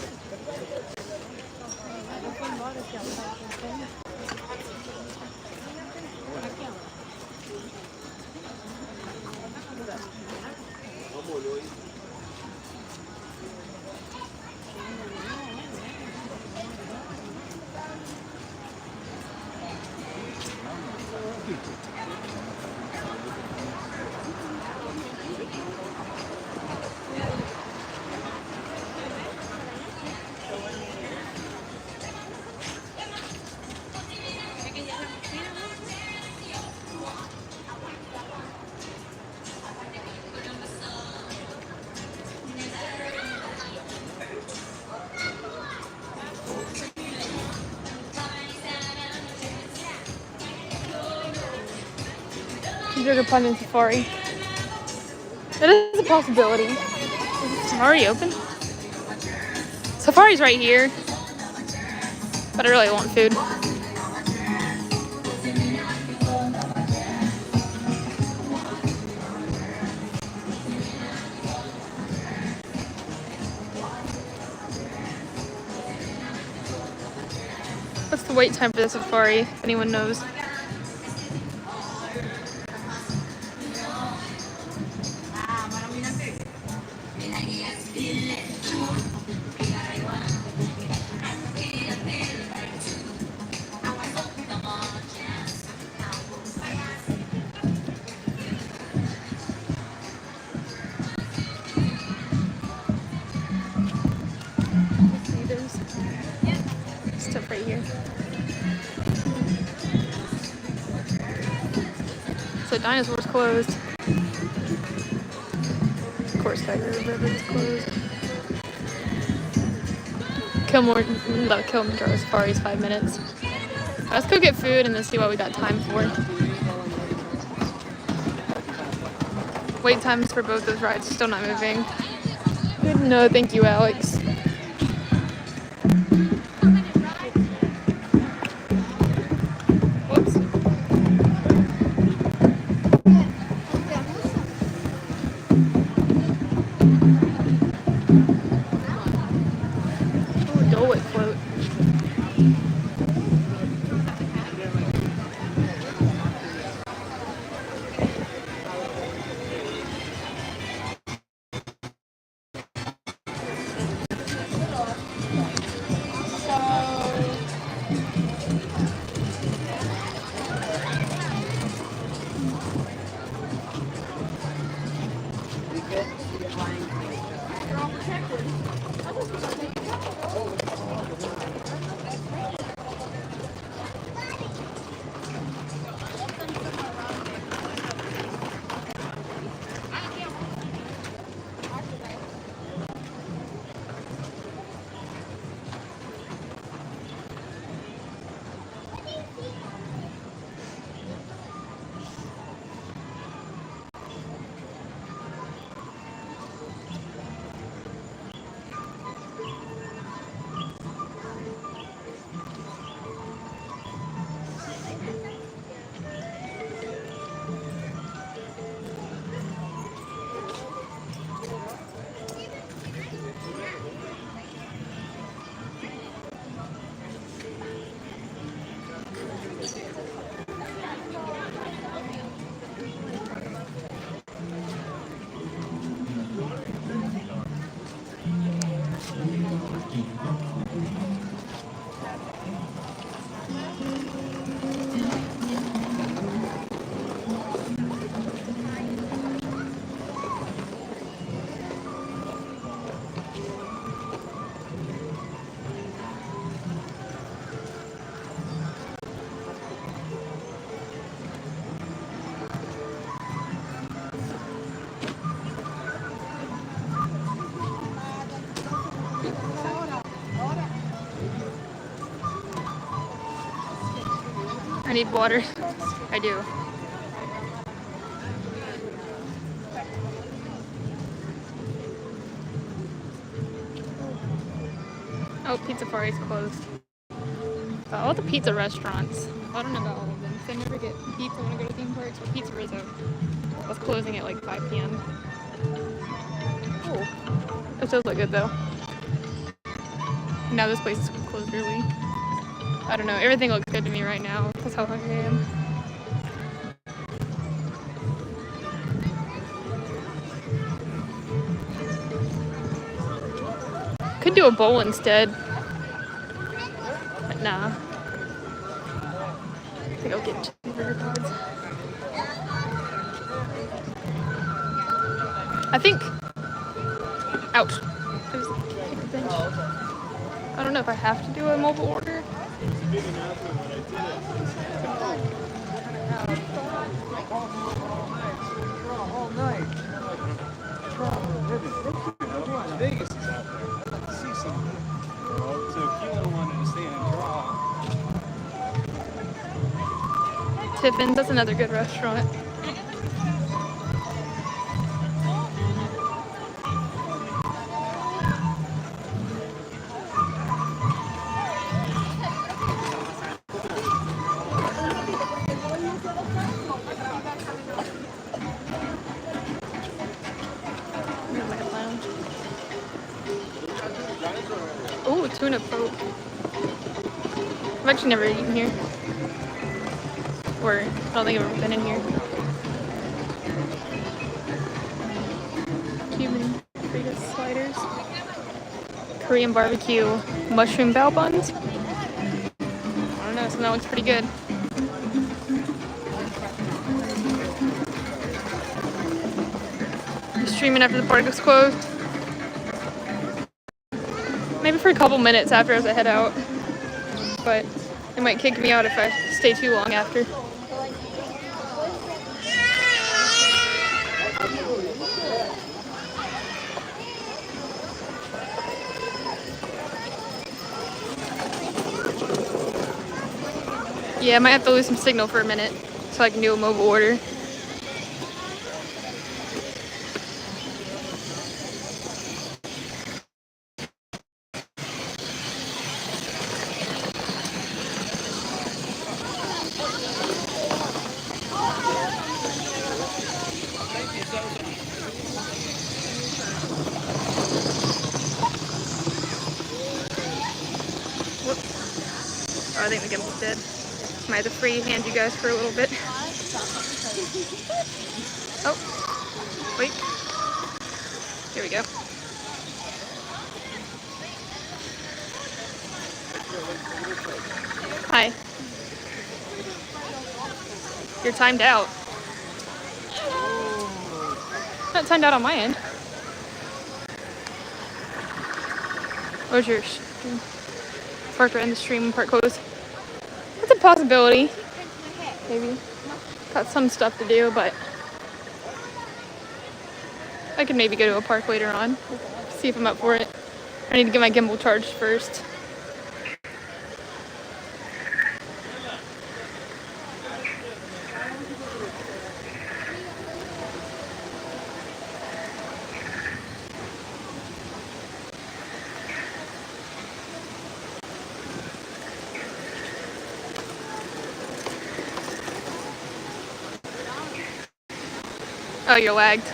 Sugar Pond and Safari. That is a possibility. Is Safari open? Safari's right here. But I really want food. What's the wait time for the Safari, if anyone knows? Stuff right here. So Dinosaur's closed. Of course, River is closed. Kilimanjaro Safari is 5 minutes. Let's go get food and then see what we got time for. Wait times for both those rides still not moving. No, thank you, Alex. Whoops. Ooh, Dole Whip float. I need water. I do. Oh, Pizza Fari's closed. All the pizza restaurants. I don't know about all of them, because I never get pizza when I go to theme parks, but Pizza Rizzo was closing at like 5 p.m. Oh, it does look good though. Now this place is closed early. I don't know, everything looks good to me right now. That's how hungry I am. Could do a bowl instead. But nah. I think I'll get 2 burger pods. I think. Ouch. There's a kick bench. I don't know if I have to do a mobile order. All night. Vegas is out there. I'd like to see something. So Kilo wanted to stay and draw. Tiffin's, that's another good restaurant. Ooh, tuna poke. I've actually never eaten here. Or, I don't think I've ever been in here. Cuban burrito sliders. Korean barbecue mushroom bao buns. I don't know, so that looks pretty good. I'm streaming after the park is closed. Maybe for a couple minutes after as I head out. But they might kick me out if I stay too long after. Yeah, I might have to lose some signal for a minute so I can do a mobile order. I think the gimbal's dead. Might have to free hand you guys for a little bit. Oh, wait. Here we go. Hi. You're timed out. Not timed out on my end. Where's your stream? Part end the stream, part close. That's a possibility. Maybe. Got some stuff to do, but I could maybe go to a park later on. See if I'm up for it. I need to get my gimbal charged first. Oh, you're lagged.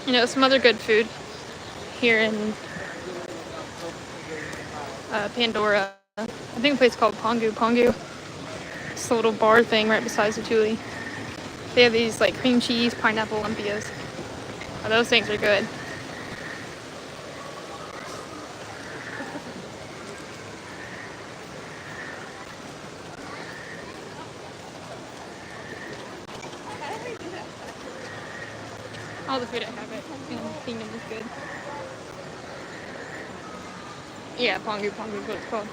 You know, some other good food here in Pandora. I think a place called Pongu Pongu. It's a little bar thing right beside Satu'li. They have these like cream cheese, pineapple lumpias. Oh, those things are good. All the food at Habit and Kingdom is good. Yeah, Pongu Pongu is what it's called.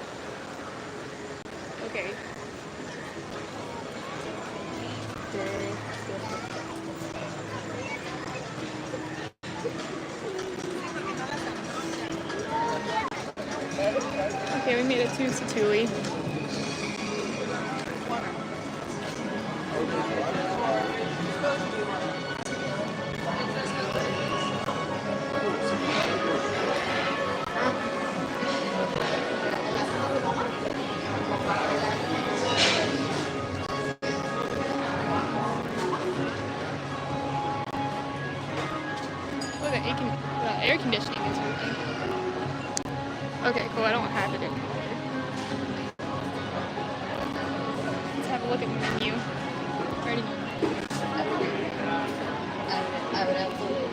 Okay. Okay, we made it to Satu'li. Look, the air conditioning is working. Okay, cool. I don't have it anymore. Let's have a look at the menu. Ready? I would absolutely.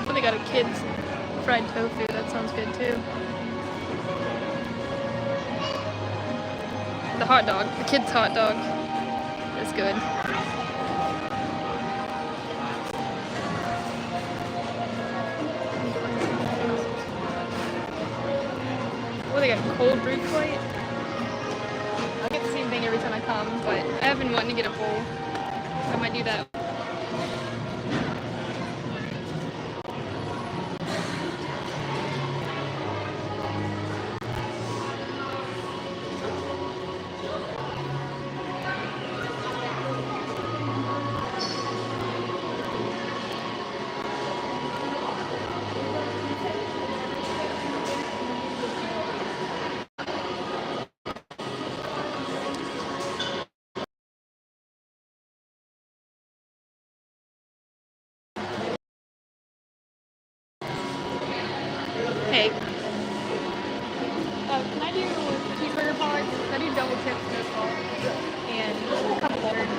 Oh, they got a kid's fried tofu. That sounds good too. The hot dog, the kid's hot dog, is good. Oh, they got a cold brew plate. I get the same thing every time I come, but I have been wanting to get a bowl. I might do that. Hey. Can I do cheeseburger pods? Can I do double chips no salt? And a couple more. And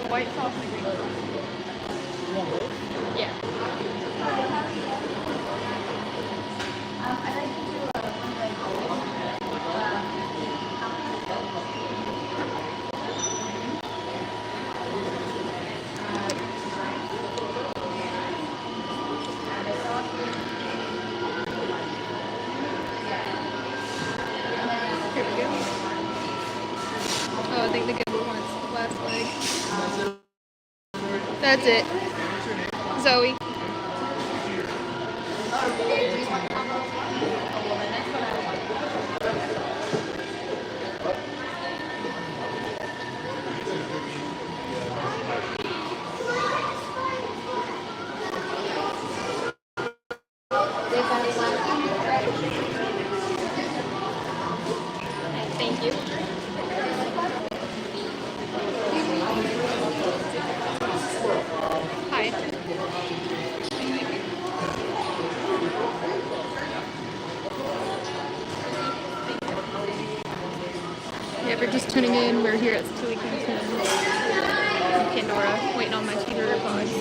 the white sauce and the green sauce. Yeah. I'd like to do Here we go. That's it. Zoe. Thank you. Hi. Yeah, if you're just tuning in, we're here at Satu'li Canteen in Pandora, waiting on my cheeseburger pods.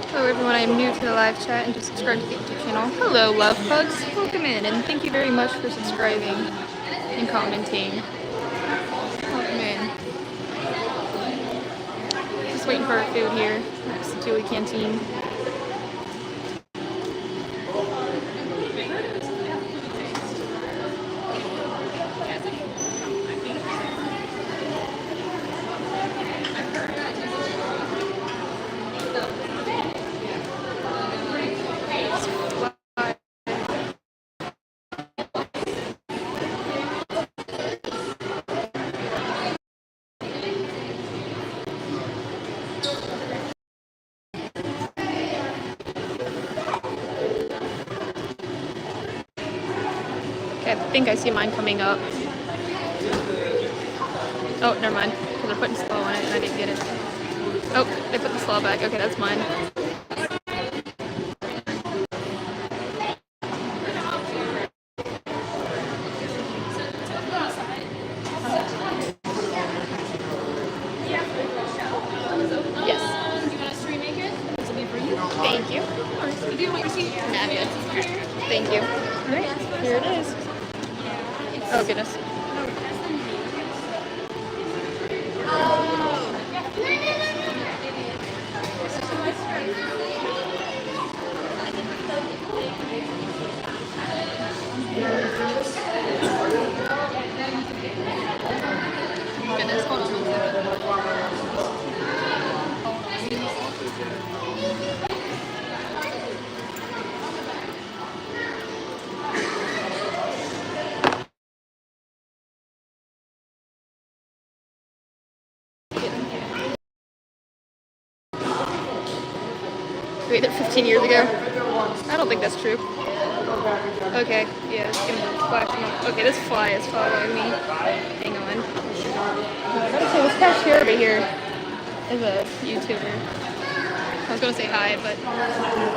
Hello everyone, I am new to the live chat and just subscribed to the YouTube channel. Hello love bugs, welcome in and thank you very much for subscribing and commenting. Welcome in. Just waiting for our food here at Satu'li Canteen. Okay, I think I see mine coming up. Oh, never mind. Because they're putting slow on it and I didn't get it. Oh, they put the slow back. Okay, that's mine. Yes. Thank you. Do you want your seat? Nah, good. Thank you. Alright, here it is. Oh, goodness. Goodness, hold on one Wait, that 15 years ago? I don't think that's true. Okay, yeah, it's gonna be flashing up. Okay, this fly is following me. Hang on. I gotta say, this cashier over here is a YouTuber. I was gonna say hi, but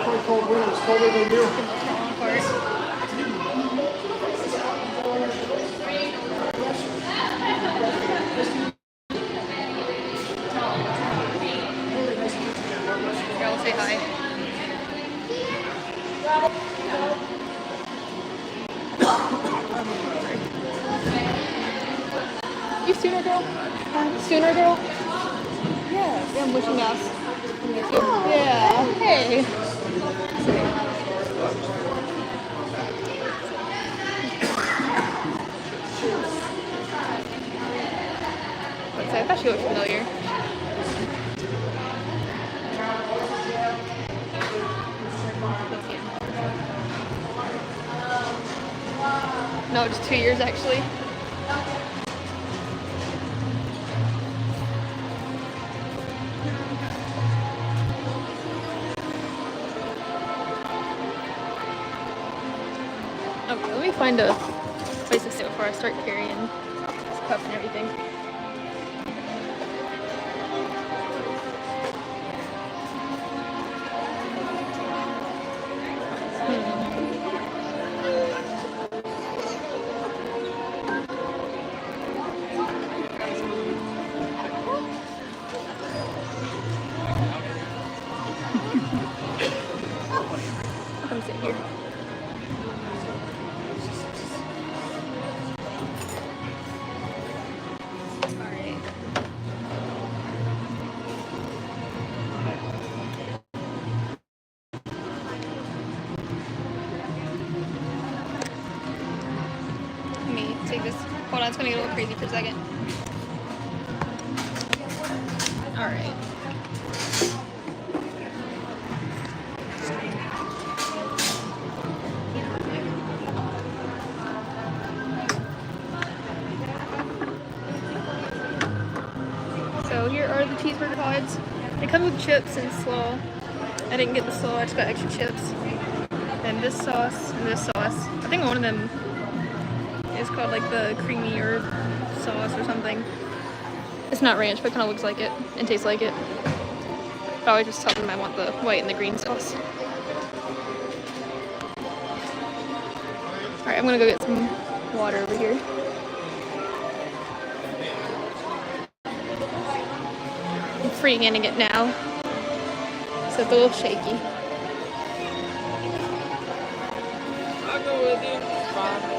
Pretty cold winter. It's colder than you. wrong part. Here, I'll say hi. You Sooner girl? Sooner girl? Yes. Yeah, mushy mouse. Yeah. Hey. What's that? I thought she looked familiar. No, just 2 years actually. Okay, let me find a place to sit before I start carrying this cup and everything. Come sit here. Alright. Let me take this. Hold on, it's gonna get a little crazy for a second. Alright. So here are the cheeseburger pods. They come with chips and slaw. I didn't get the slaw, I just got extra chips. And this sauce and this sauce. I think one of them is called like the creamy herb sauce or something. It's not ranch, but it kind of looks like it and tastes like it. But I always just tell them I want the white and the green sauce. Alright, I'm gonna go get some water over here. I'm freehanding it now, so it's a little shaky. I'll go with you. Fine.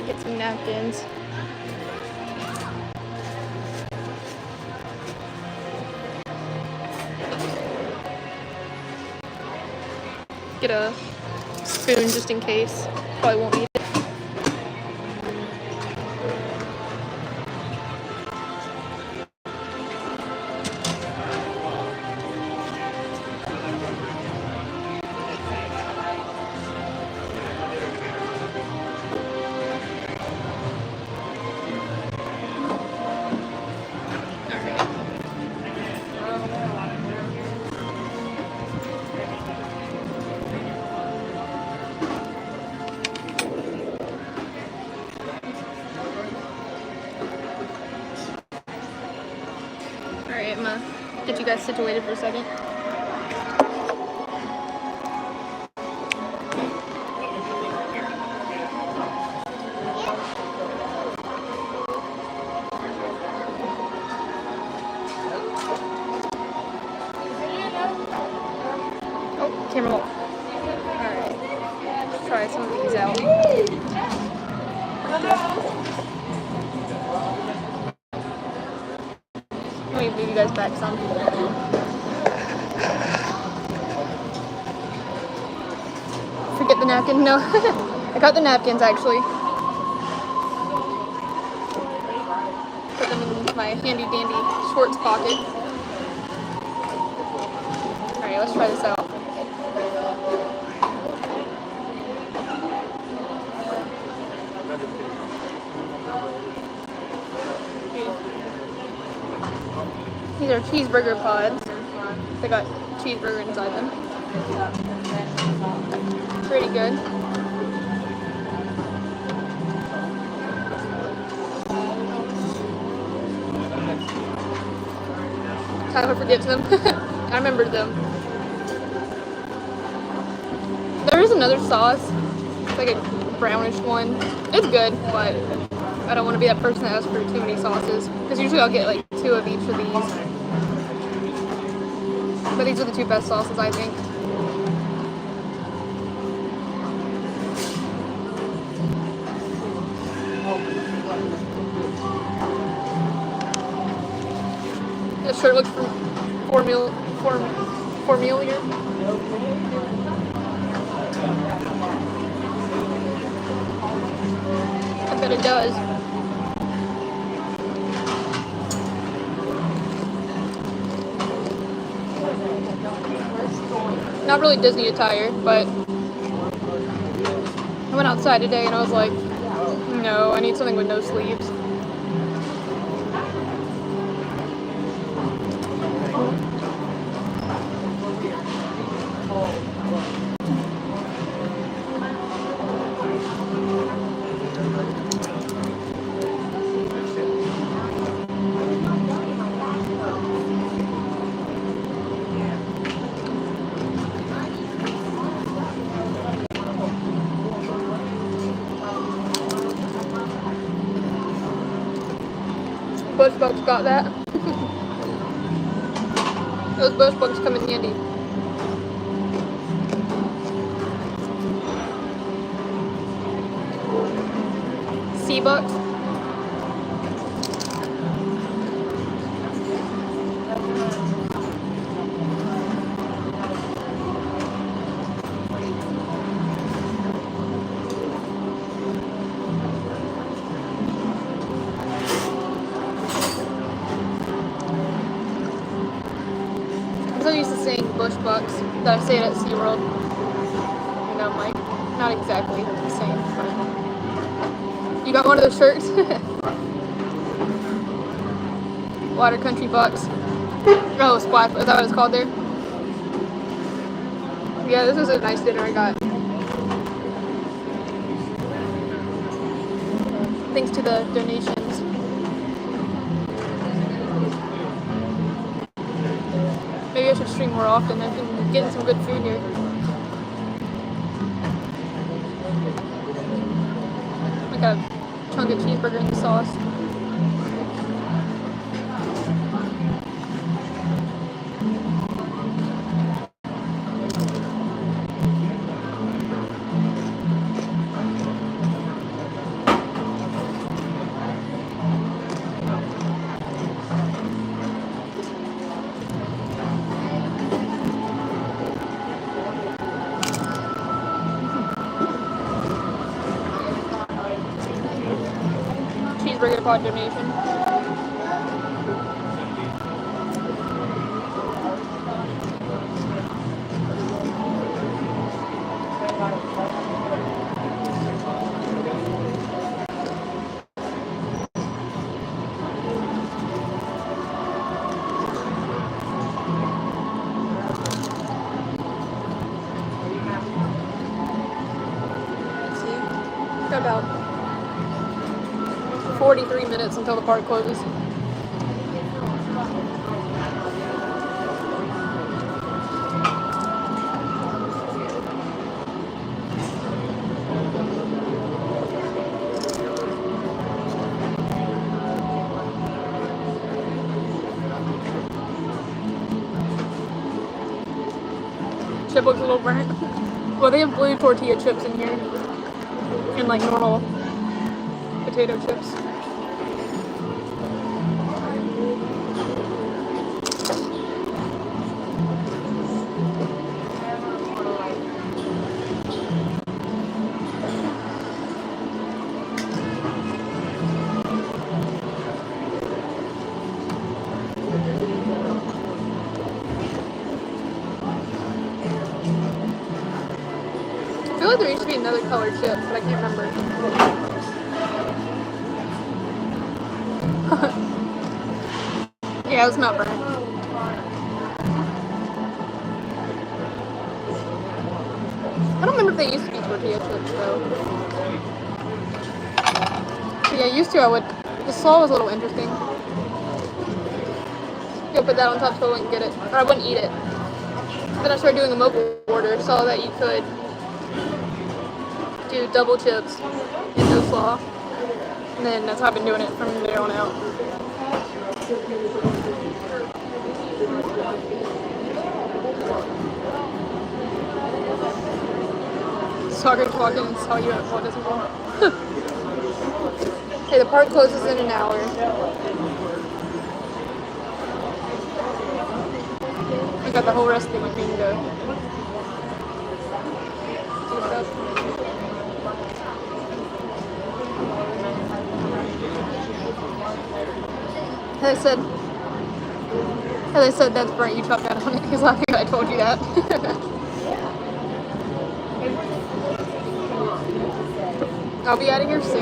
Get some napkins. Get a spoon just in case. Probably won't need it. Alright, I'm gonna get you guys situated for a second. Oh, camera roll. Alright, let's try some of these out. Let me move you guys back some. Forget the napkin? No. I got the napkins actually. Put them in my handy dandy shorts pocket. Alright, let's try this out. cheeseburger pods. They got cheeseburger inside them. Pretty good. Tyler forgets them. I remember them. There is another sauce. It's like a brownish one. It's good, but I don't want to be that person that asks for too many sauces. Because usually I'll get like 2 of each of these. But these are the 2 best sauces, I think. This shirt looks familiar. I bet it does. Not really Disney attire, but I went outside today and I was like, no, I need something with no sleeves. Bush bugs got that. Those bush bugs come in handy. Sea bugs. I'm so used to saying bush bugs that I say it at SeaWorld. And I'm like, not exactly the same. But you got one of those shirts? Water Country Bucks. Oh, Splash. Is that what it's called there? Yeah, this was a nice dinner I got. Thanks to the donations. Maybe I should stream more often. I've been getting some good food here. Like a chunk of cheeseburger in the sauce. Cheeseburger pod donation. Let's see. Got about 43 minutes until the park closes. Chip looks a little burnt. Well, they have blue tortilla chips in here. And like normal potato chips. I feel like there used to be another colored chip, but I can't remember. Yeah, it's not burnt. if they used to be tortilla chips though. But yeah, used to I would. The slaw was a little interesting. You'll put that on top so I wouldn't get it, or I wouldn't eat it. Then I started doing a mobile order, saw that you could do double chips and no slaw. And then that's how I've been doing it from there on out. Soccer walked in and saw you at what is it called? Okay, the park closes in an hour. We got the whole rest of the evening to do stuff. As I said, that's burnt. You chopped that on it because I think I told you that. I'll be out of here soon.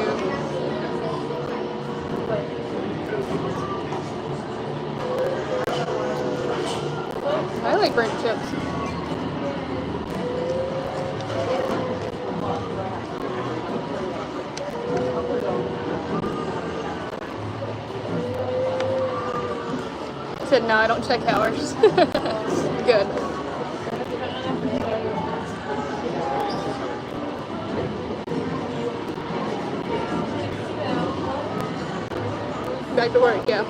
I like burnt chips. I said no, I don't check hours. Good. Back to work, yeah.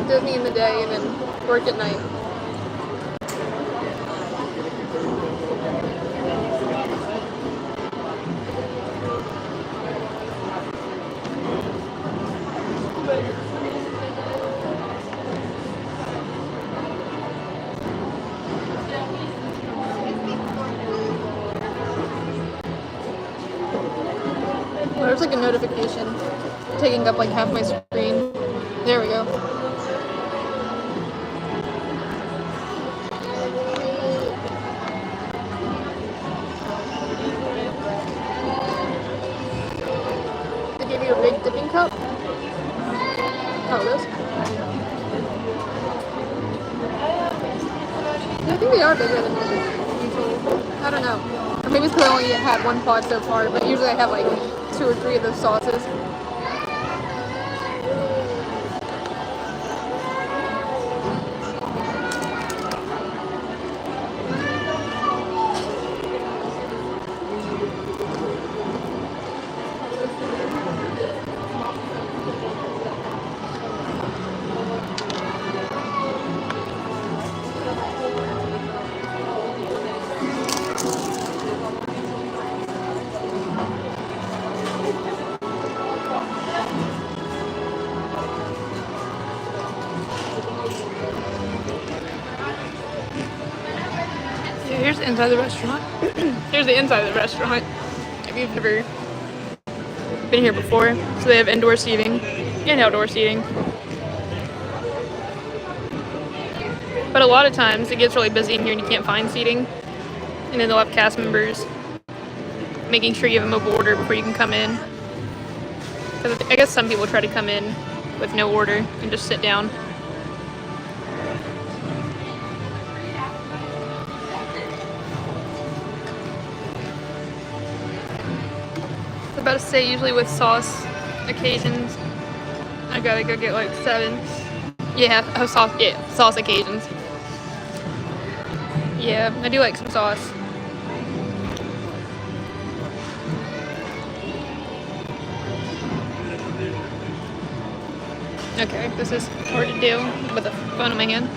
Disney in the day and then work at night. Well, there's like a notification taking up like half my screen. There we go. They gave you a big dipping cup? Oh, this? I think they are bigger than usual. I don't know. Or maybe it's because I only had one pod so far, but usually I have like 2 or 3 of those sauces. Here's the inside of the restaurant. Here's the inside of the restaurant. If you've never been here before, so they have indoor seating and outdoor seating. But a lot of times it gets really busy in here and you can't find seating. And then they'll have cast members making sure you have a mobile order before you can come in. Because I guess some people try to come in with no order and just sit down. About to say, usually with sauce occasions, I gotta go get like 7. Yeah, oh, sauce. Yeah, sauce occasions. Yeah, I do like some sauce. Okay, this is hard to do with a phone in my hand.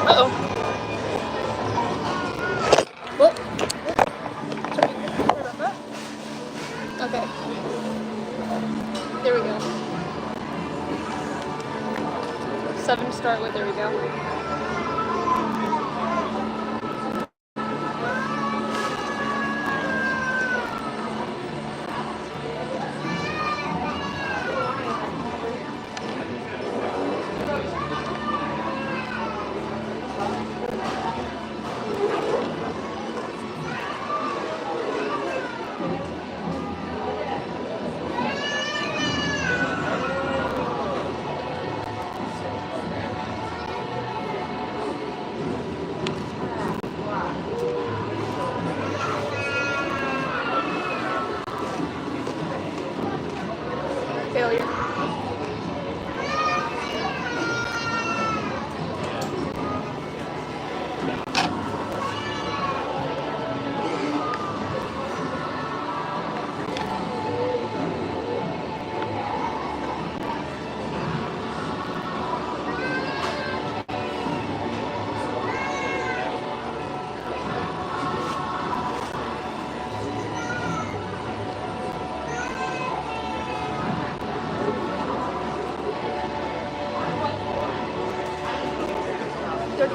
Uh-oh. Whoop. Okay. There we go. 7 to start with, there we go.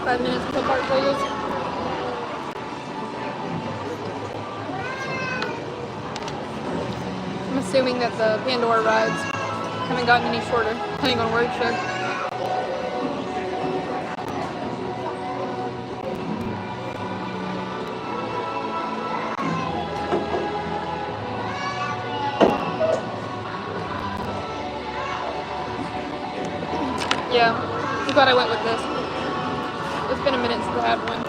5 minutes until park closes. I'm assuming that the Pandora rides haven't gotten any shorter, depending on where it's at. Yeah, I'm glad I went with this. It's been a minute since I had one.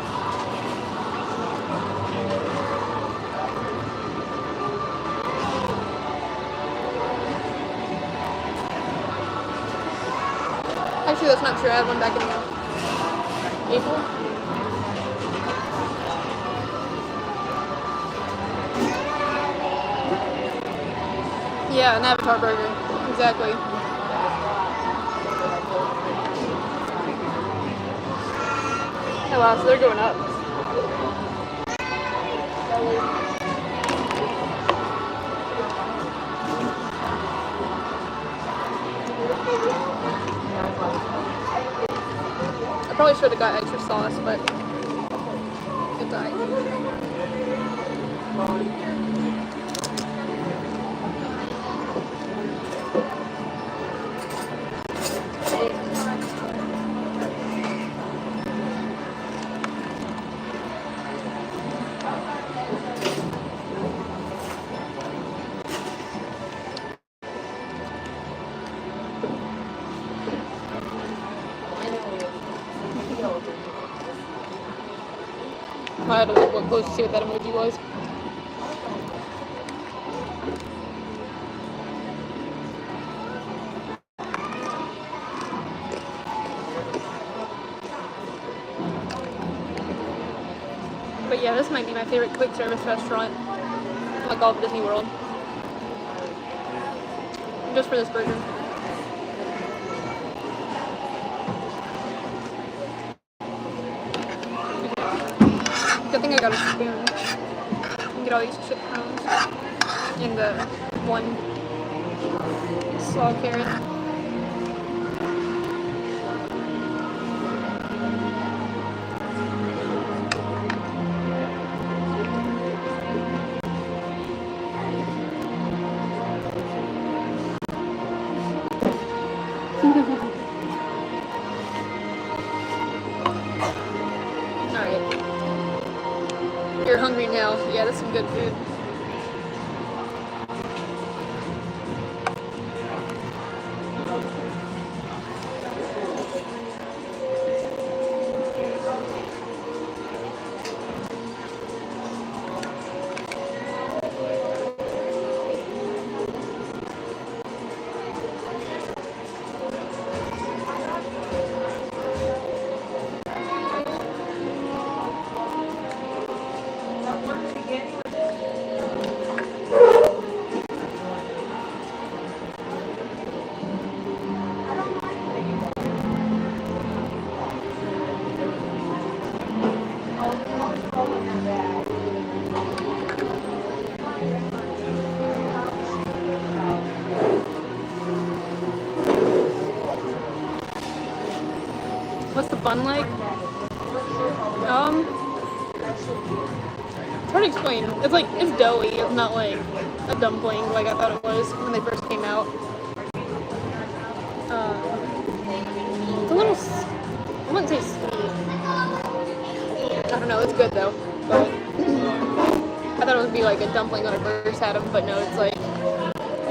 Actually, that's not true. I had one back in April. Yeah, an Avatar burger. Exactly. Oh wow, so they're going up. I probably should have got extra sauce, but good diet. I had to look close to see what that emoji was. But yeah, this might be my favorite quick service restaurant, like all of Disney World. Just for this burger. Good thing I got a spoon. Get all these chip cones and the one slaw carrot. Alright. You're hungry now. Yeah, that's some good food. What's the fun like? It's hard to explain. It's like, it's doughy. It's not like a dumpling like I thought it was when they first came out. It's a little, I wouldn't say sweet. I don't know, it's good though. But I thought it would be like a dumpling when I first had them, but no, it's like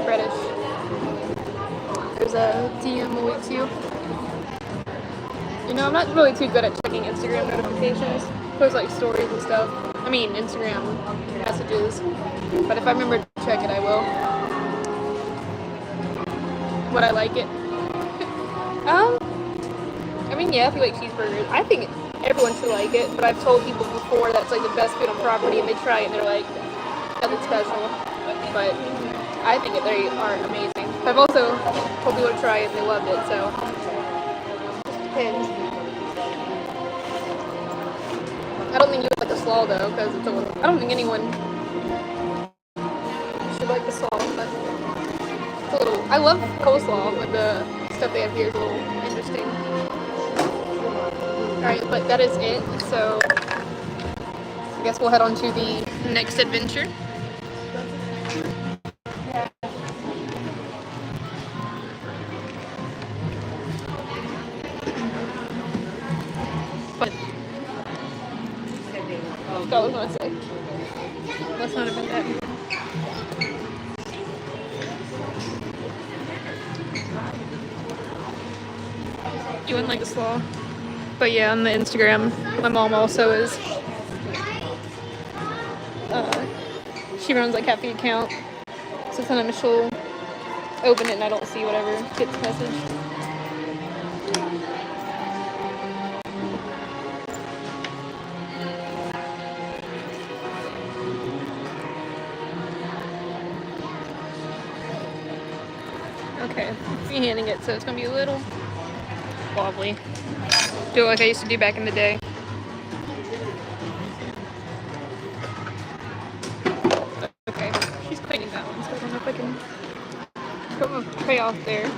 reddish. There's a DM awaits you. You know, I'm not really too good at checking Instagram notifications. Post like stories and stuff. I mean, Instagram messages. But if I remember to check it, I will. Would I like it? I mean, yeah, if you like cheeseburgers, I think everyone should like it. But I've told people before that's like the best food on property, and they try it and they're like, nothing special. But I think they are amazing. I've also told people to try it and they loved it, so. Depends. I don't think you would like the slaw though, because it's a little. I don't think anyone should like the slaw, but it's a little. I love coleslaw, but the stuff they have here is a little interesting. Alright, but that is it. So I guess we'll head on to the next adventure. But I was gonna say. Let's not admit that. You wouldn't like the slaw. But yeah, on the Instagram, my mom also is. She runs like half the account. So sometimes she'll open it and I don't see whatever gets messaged. Okay, freehanding it, so it's gonna be a little wobbly. Do it like I used to do back in the day. Okay, she's cleaning that one, so I don't know if I can put my tray off there.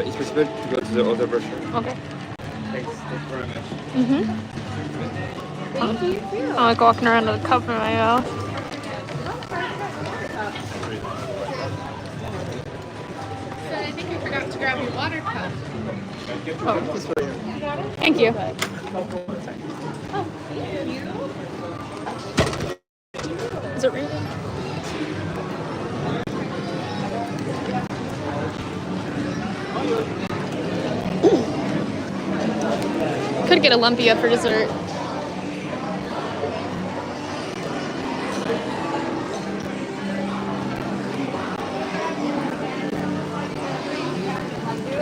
It's possible to go to the other brochure. Okay. Thanks very much. Thank you. I like walking around with a cup in my mouth. So I think you forgot to grab your water cup. Oh, thank you. Oh, thank you. Is it real? Could get a lumpia for dessert.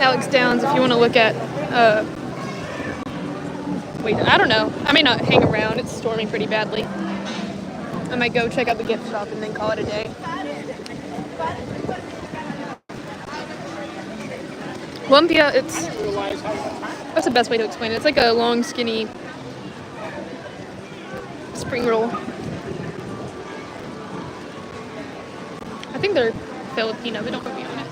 Alex Downs, if you want to look at, wait, I don't know. I may not hang around. It's storming pretty badly. I might go check out the gift shop and then call it a day. Lumpia, that's the best way to explain it. It's like a long, skinny spring roll. I think they're Filipino, but don't quote me on it.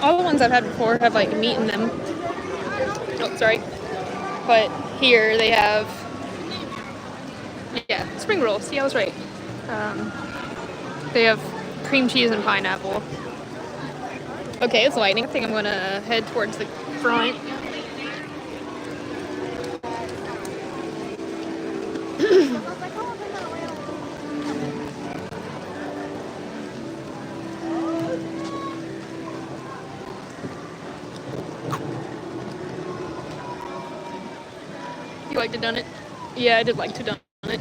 All the ones I've had before have like meat in them. Oh, sorry. But here they have, yeah, spring roll. See, I was right. They have cream cheese and pineapple. Okay, it's lightning. I think I'm gonna head towards the front. You like to done it? Yeah, I did like to done it.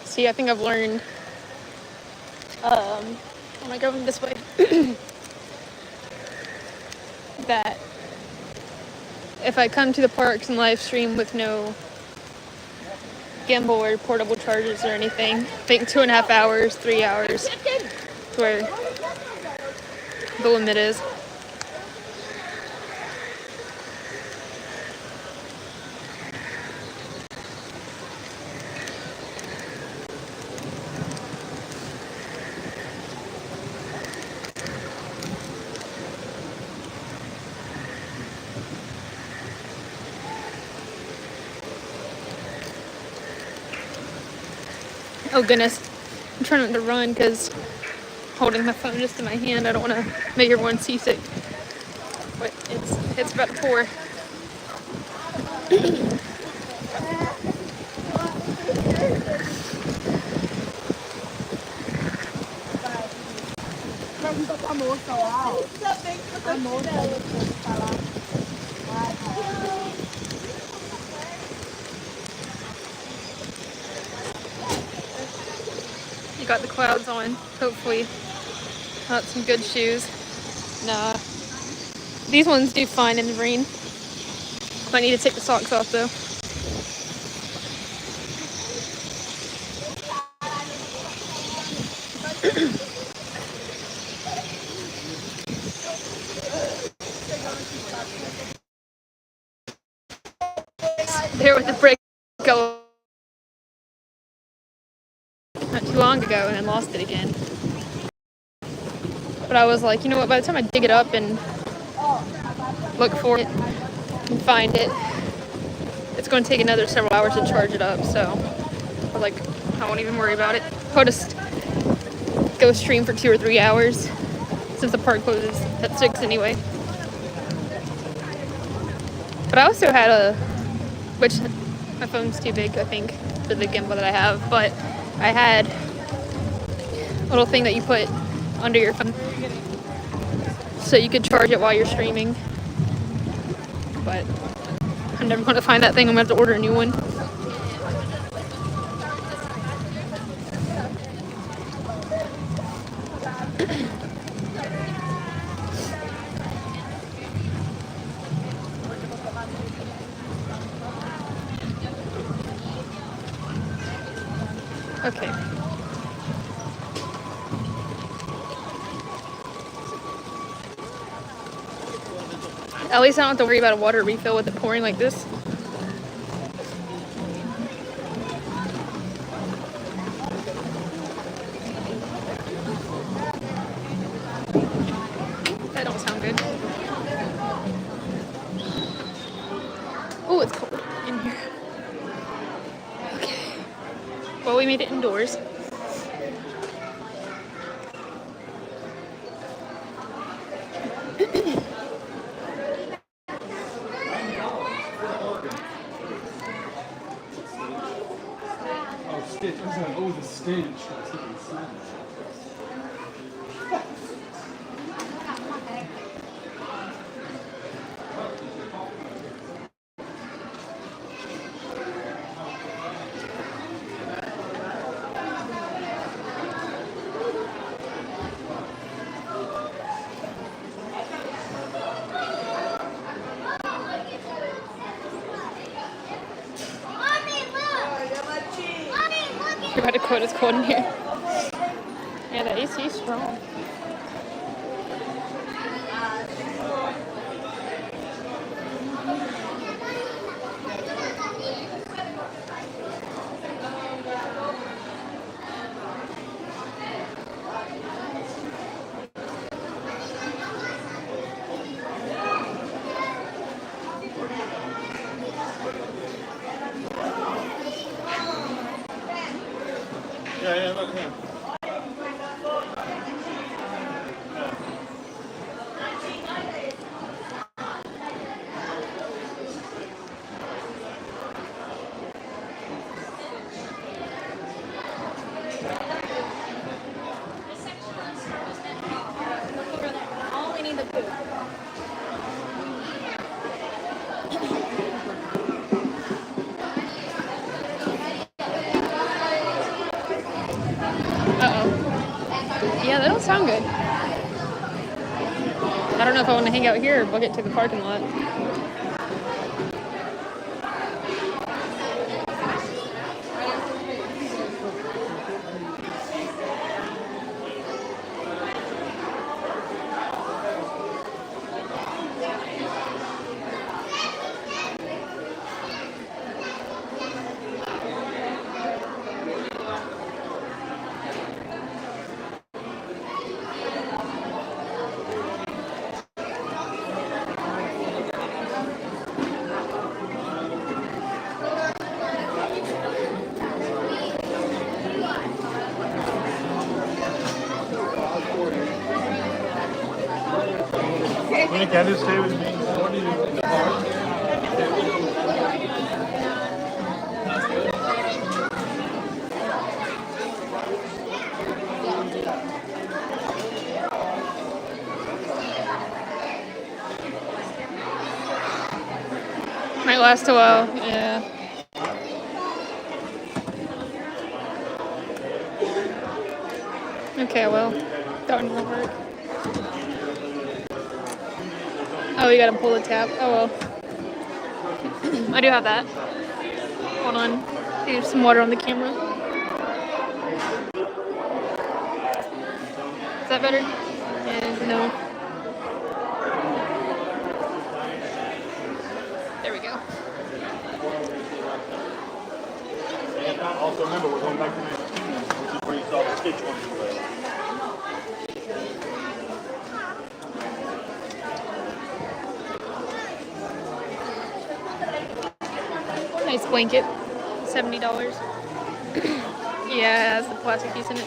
See, I think I've learned, am I going this way? That if I come to the parks and live stream with no gimbal or portable chargers or anything, I think 2.5 hours, 3 hours, is where the limit is. Oh goodness, I'm trying not to run because holding my phone just in my hand, I don't want to make everyone seasick. But it's about to pour. ainda tá moça lá, ó. A moça que tá lá. You got the clouds on, hopefully. Got some good shoes. Nah. These ones do fine in the rain. I need to take the socks off though. There with the brick go not too long ago and then lost it again. But I was like, you know what, by the time I dig it up and look for it and find it, it's going to take another several hours to charge it up, so I was like, I won't even worry about it. I'll just go stream for 2 or 3 hours since the park closes at 6 anyway. But I also had which my phone's too big, I think, for the gimbal that I have, but I had a little thing that you put under your phone so you could charge it while you're streaming. But I'm never going to find that thing. I'm going to have to order a new one. Okay. At least I don't have to worry about a water refill with it pouring like this. That don't sound good. Oh, it's cold in here. Okay. Well, we made it indoors. Stitch. I was like, oh, the stench. You're about to quote it's cold in here. Yeah, the AC is strong. Yeah, look at him. Only need the food. Yeah, that don't sound good. I don't know if I want to hang out here or book it to the parking lot. Can you stay with me? What do you do in the park? lasts a while. Yeah. Okay, well, that one didn't work. Oh, you gotta pull the tab. Oh well. I do have that. Hold on. There's some water on the camera. Is that better? Yeah, no. There we go. Also remember, we're going back to 19, which is where you saw the stitch one. Nice blanket. $70. Yeah, it has the plastic piece in it.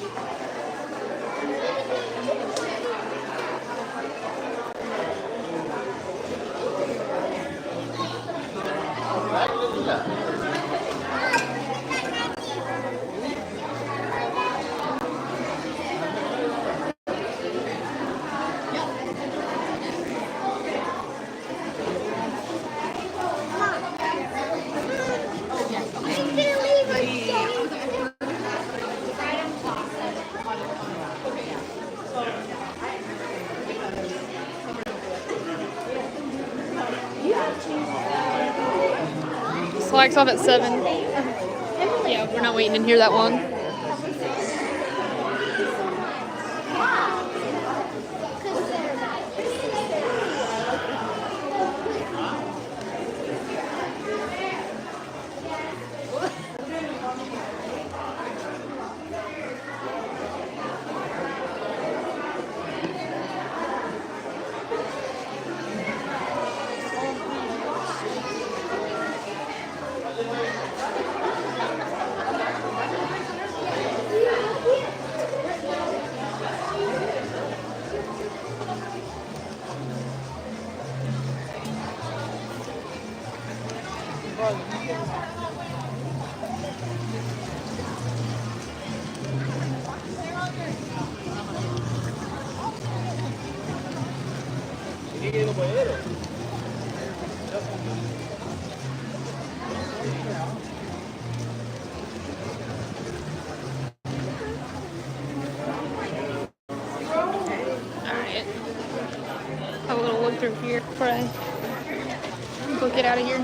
Slacks off at 7. Yeah, we're not waiting in here that long. Alright. Have a little look through here before I go get out of here.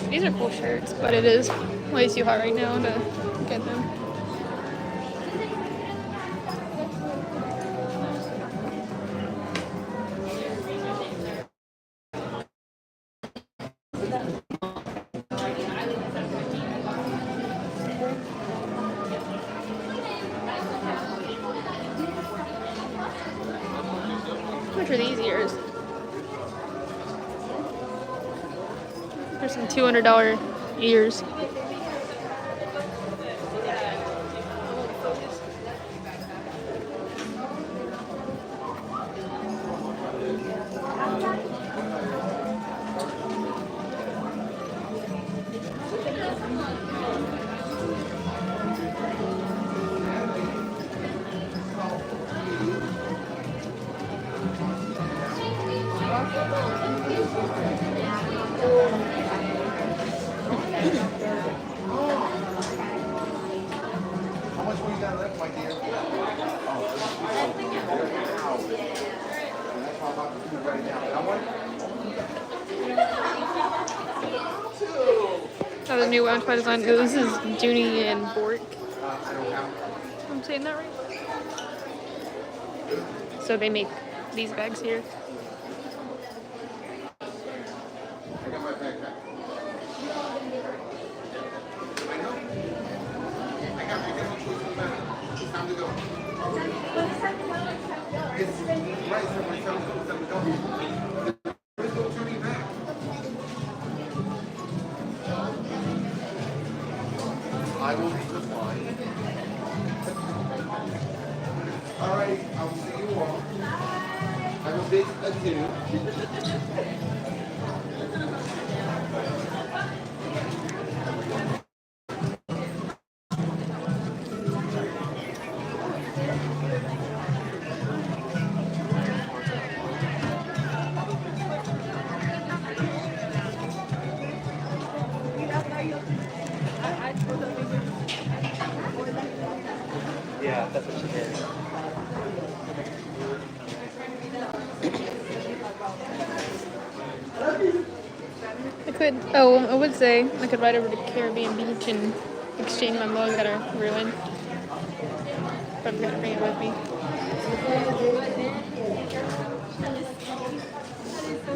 These are cool shirts, but it is way too hot right now to get them. How much are these ears? There's some $200 ears. How much we got left, my dear? That's how about the food right now. How much? Oh, the new Lounge by Design. Oh, this is Junie and Bork. I'm saying that right? So they make these bags here. I got my backpack. I got my backpack. It's time to go. It's right, so it's time to go. There's no turning back. All right, I'll see you all. Have a big adieu. Yeah, that's what she did. I could, oh, I would say I could ride over to Caribbean Beach and exchange my mug that I ruined. But I'm gonna bring it with me.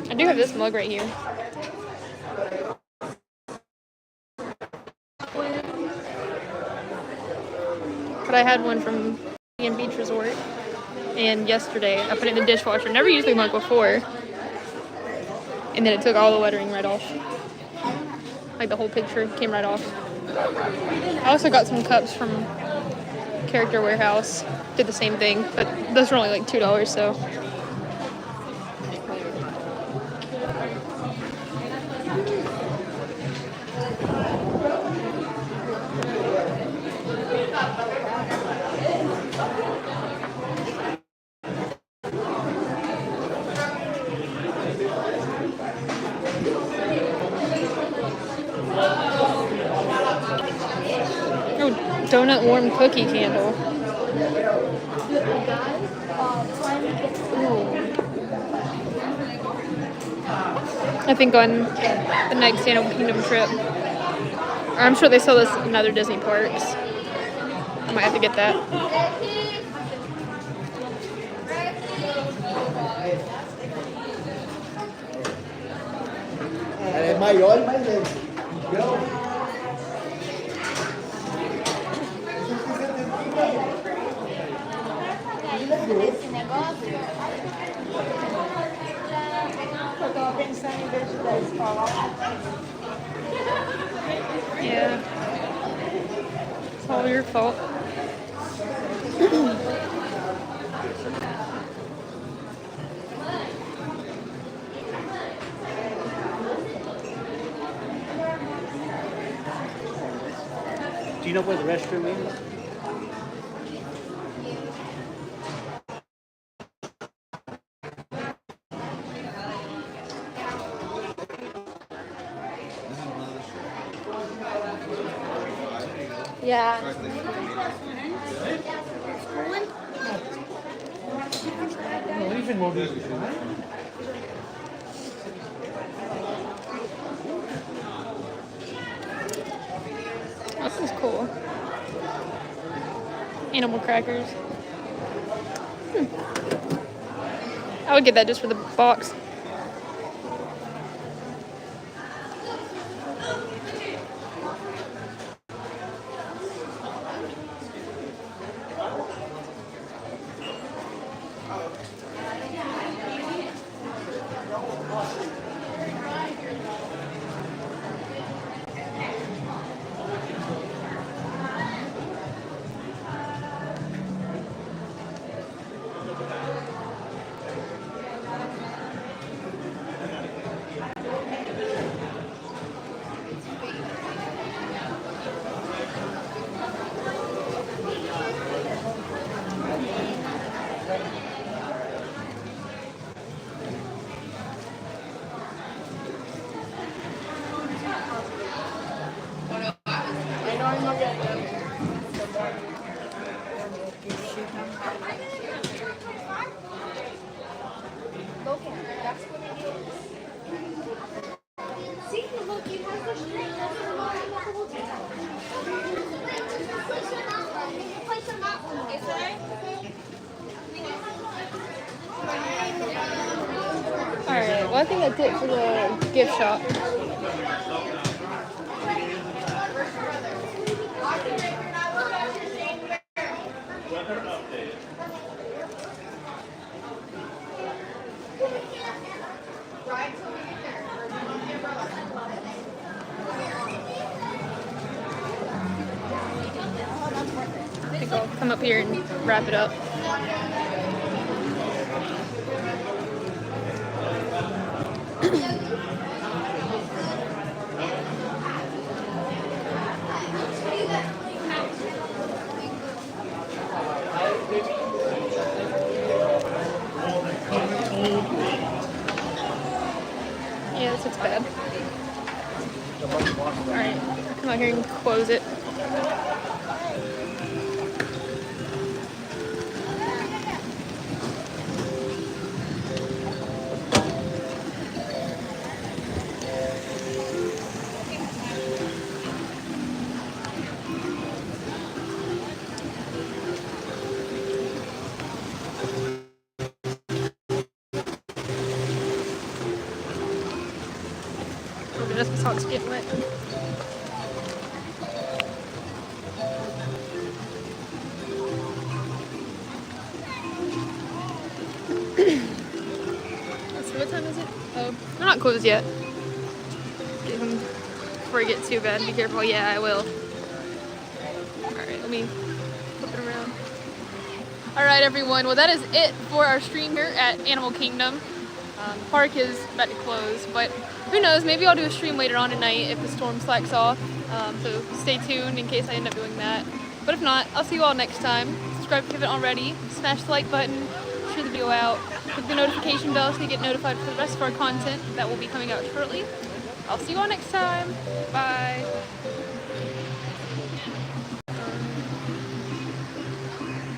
I do have this mug right here. But I had one from Caribbean Beach Resort. And yesterday I put it in the dishwasher. Never used the mug before. And then it took all the lettering right off. Like the whole picture came right off. I also got some cups from Character Warehouse. Did the same thing, but those were only like $2, so. Oh, donut warm cookie candle. I think on the next Animal Kingdom trip, or I'm sure they sell this in other Disney parks. I might have to get that. Yeah. It's all your fault. Do you know where the restroom is? Yeah. Even more busy. This is cool. Animal crackers. I would get that just for the box. Alright, well I think that's it for the gift shop. I think I'll come up here and wrap it up. Yeah, this looks bad. Alright, come out here and close it. Oh, just my socks getting wet. So what time is it? Oh, they're not closed yet. Get them before I get too bad. Be careful. Yeah, I will. Alright, let me flip it around. Alright, everyone. Well, that is it for our stream here at Animal Kingdom. The park is about to close, but who knows? Maybe I'll do a stream later on tonight if the storm slacks off. So stay tuned in case I end up doing that. But if not, I'll see you all next time. Subscribe if you haven't already. Smash the like button. Share the video out. Click the notification bell so you get notified for the rest of our content that will be coming out shortly. I'll see you all next time. Bye.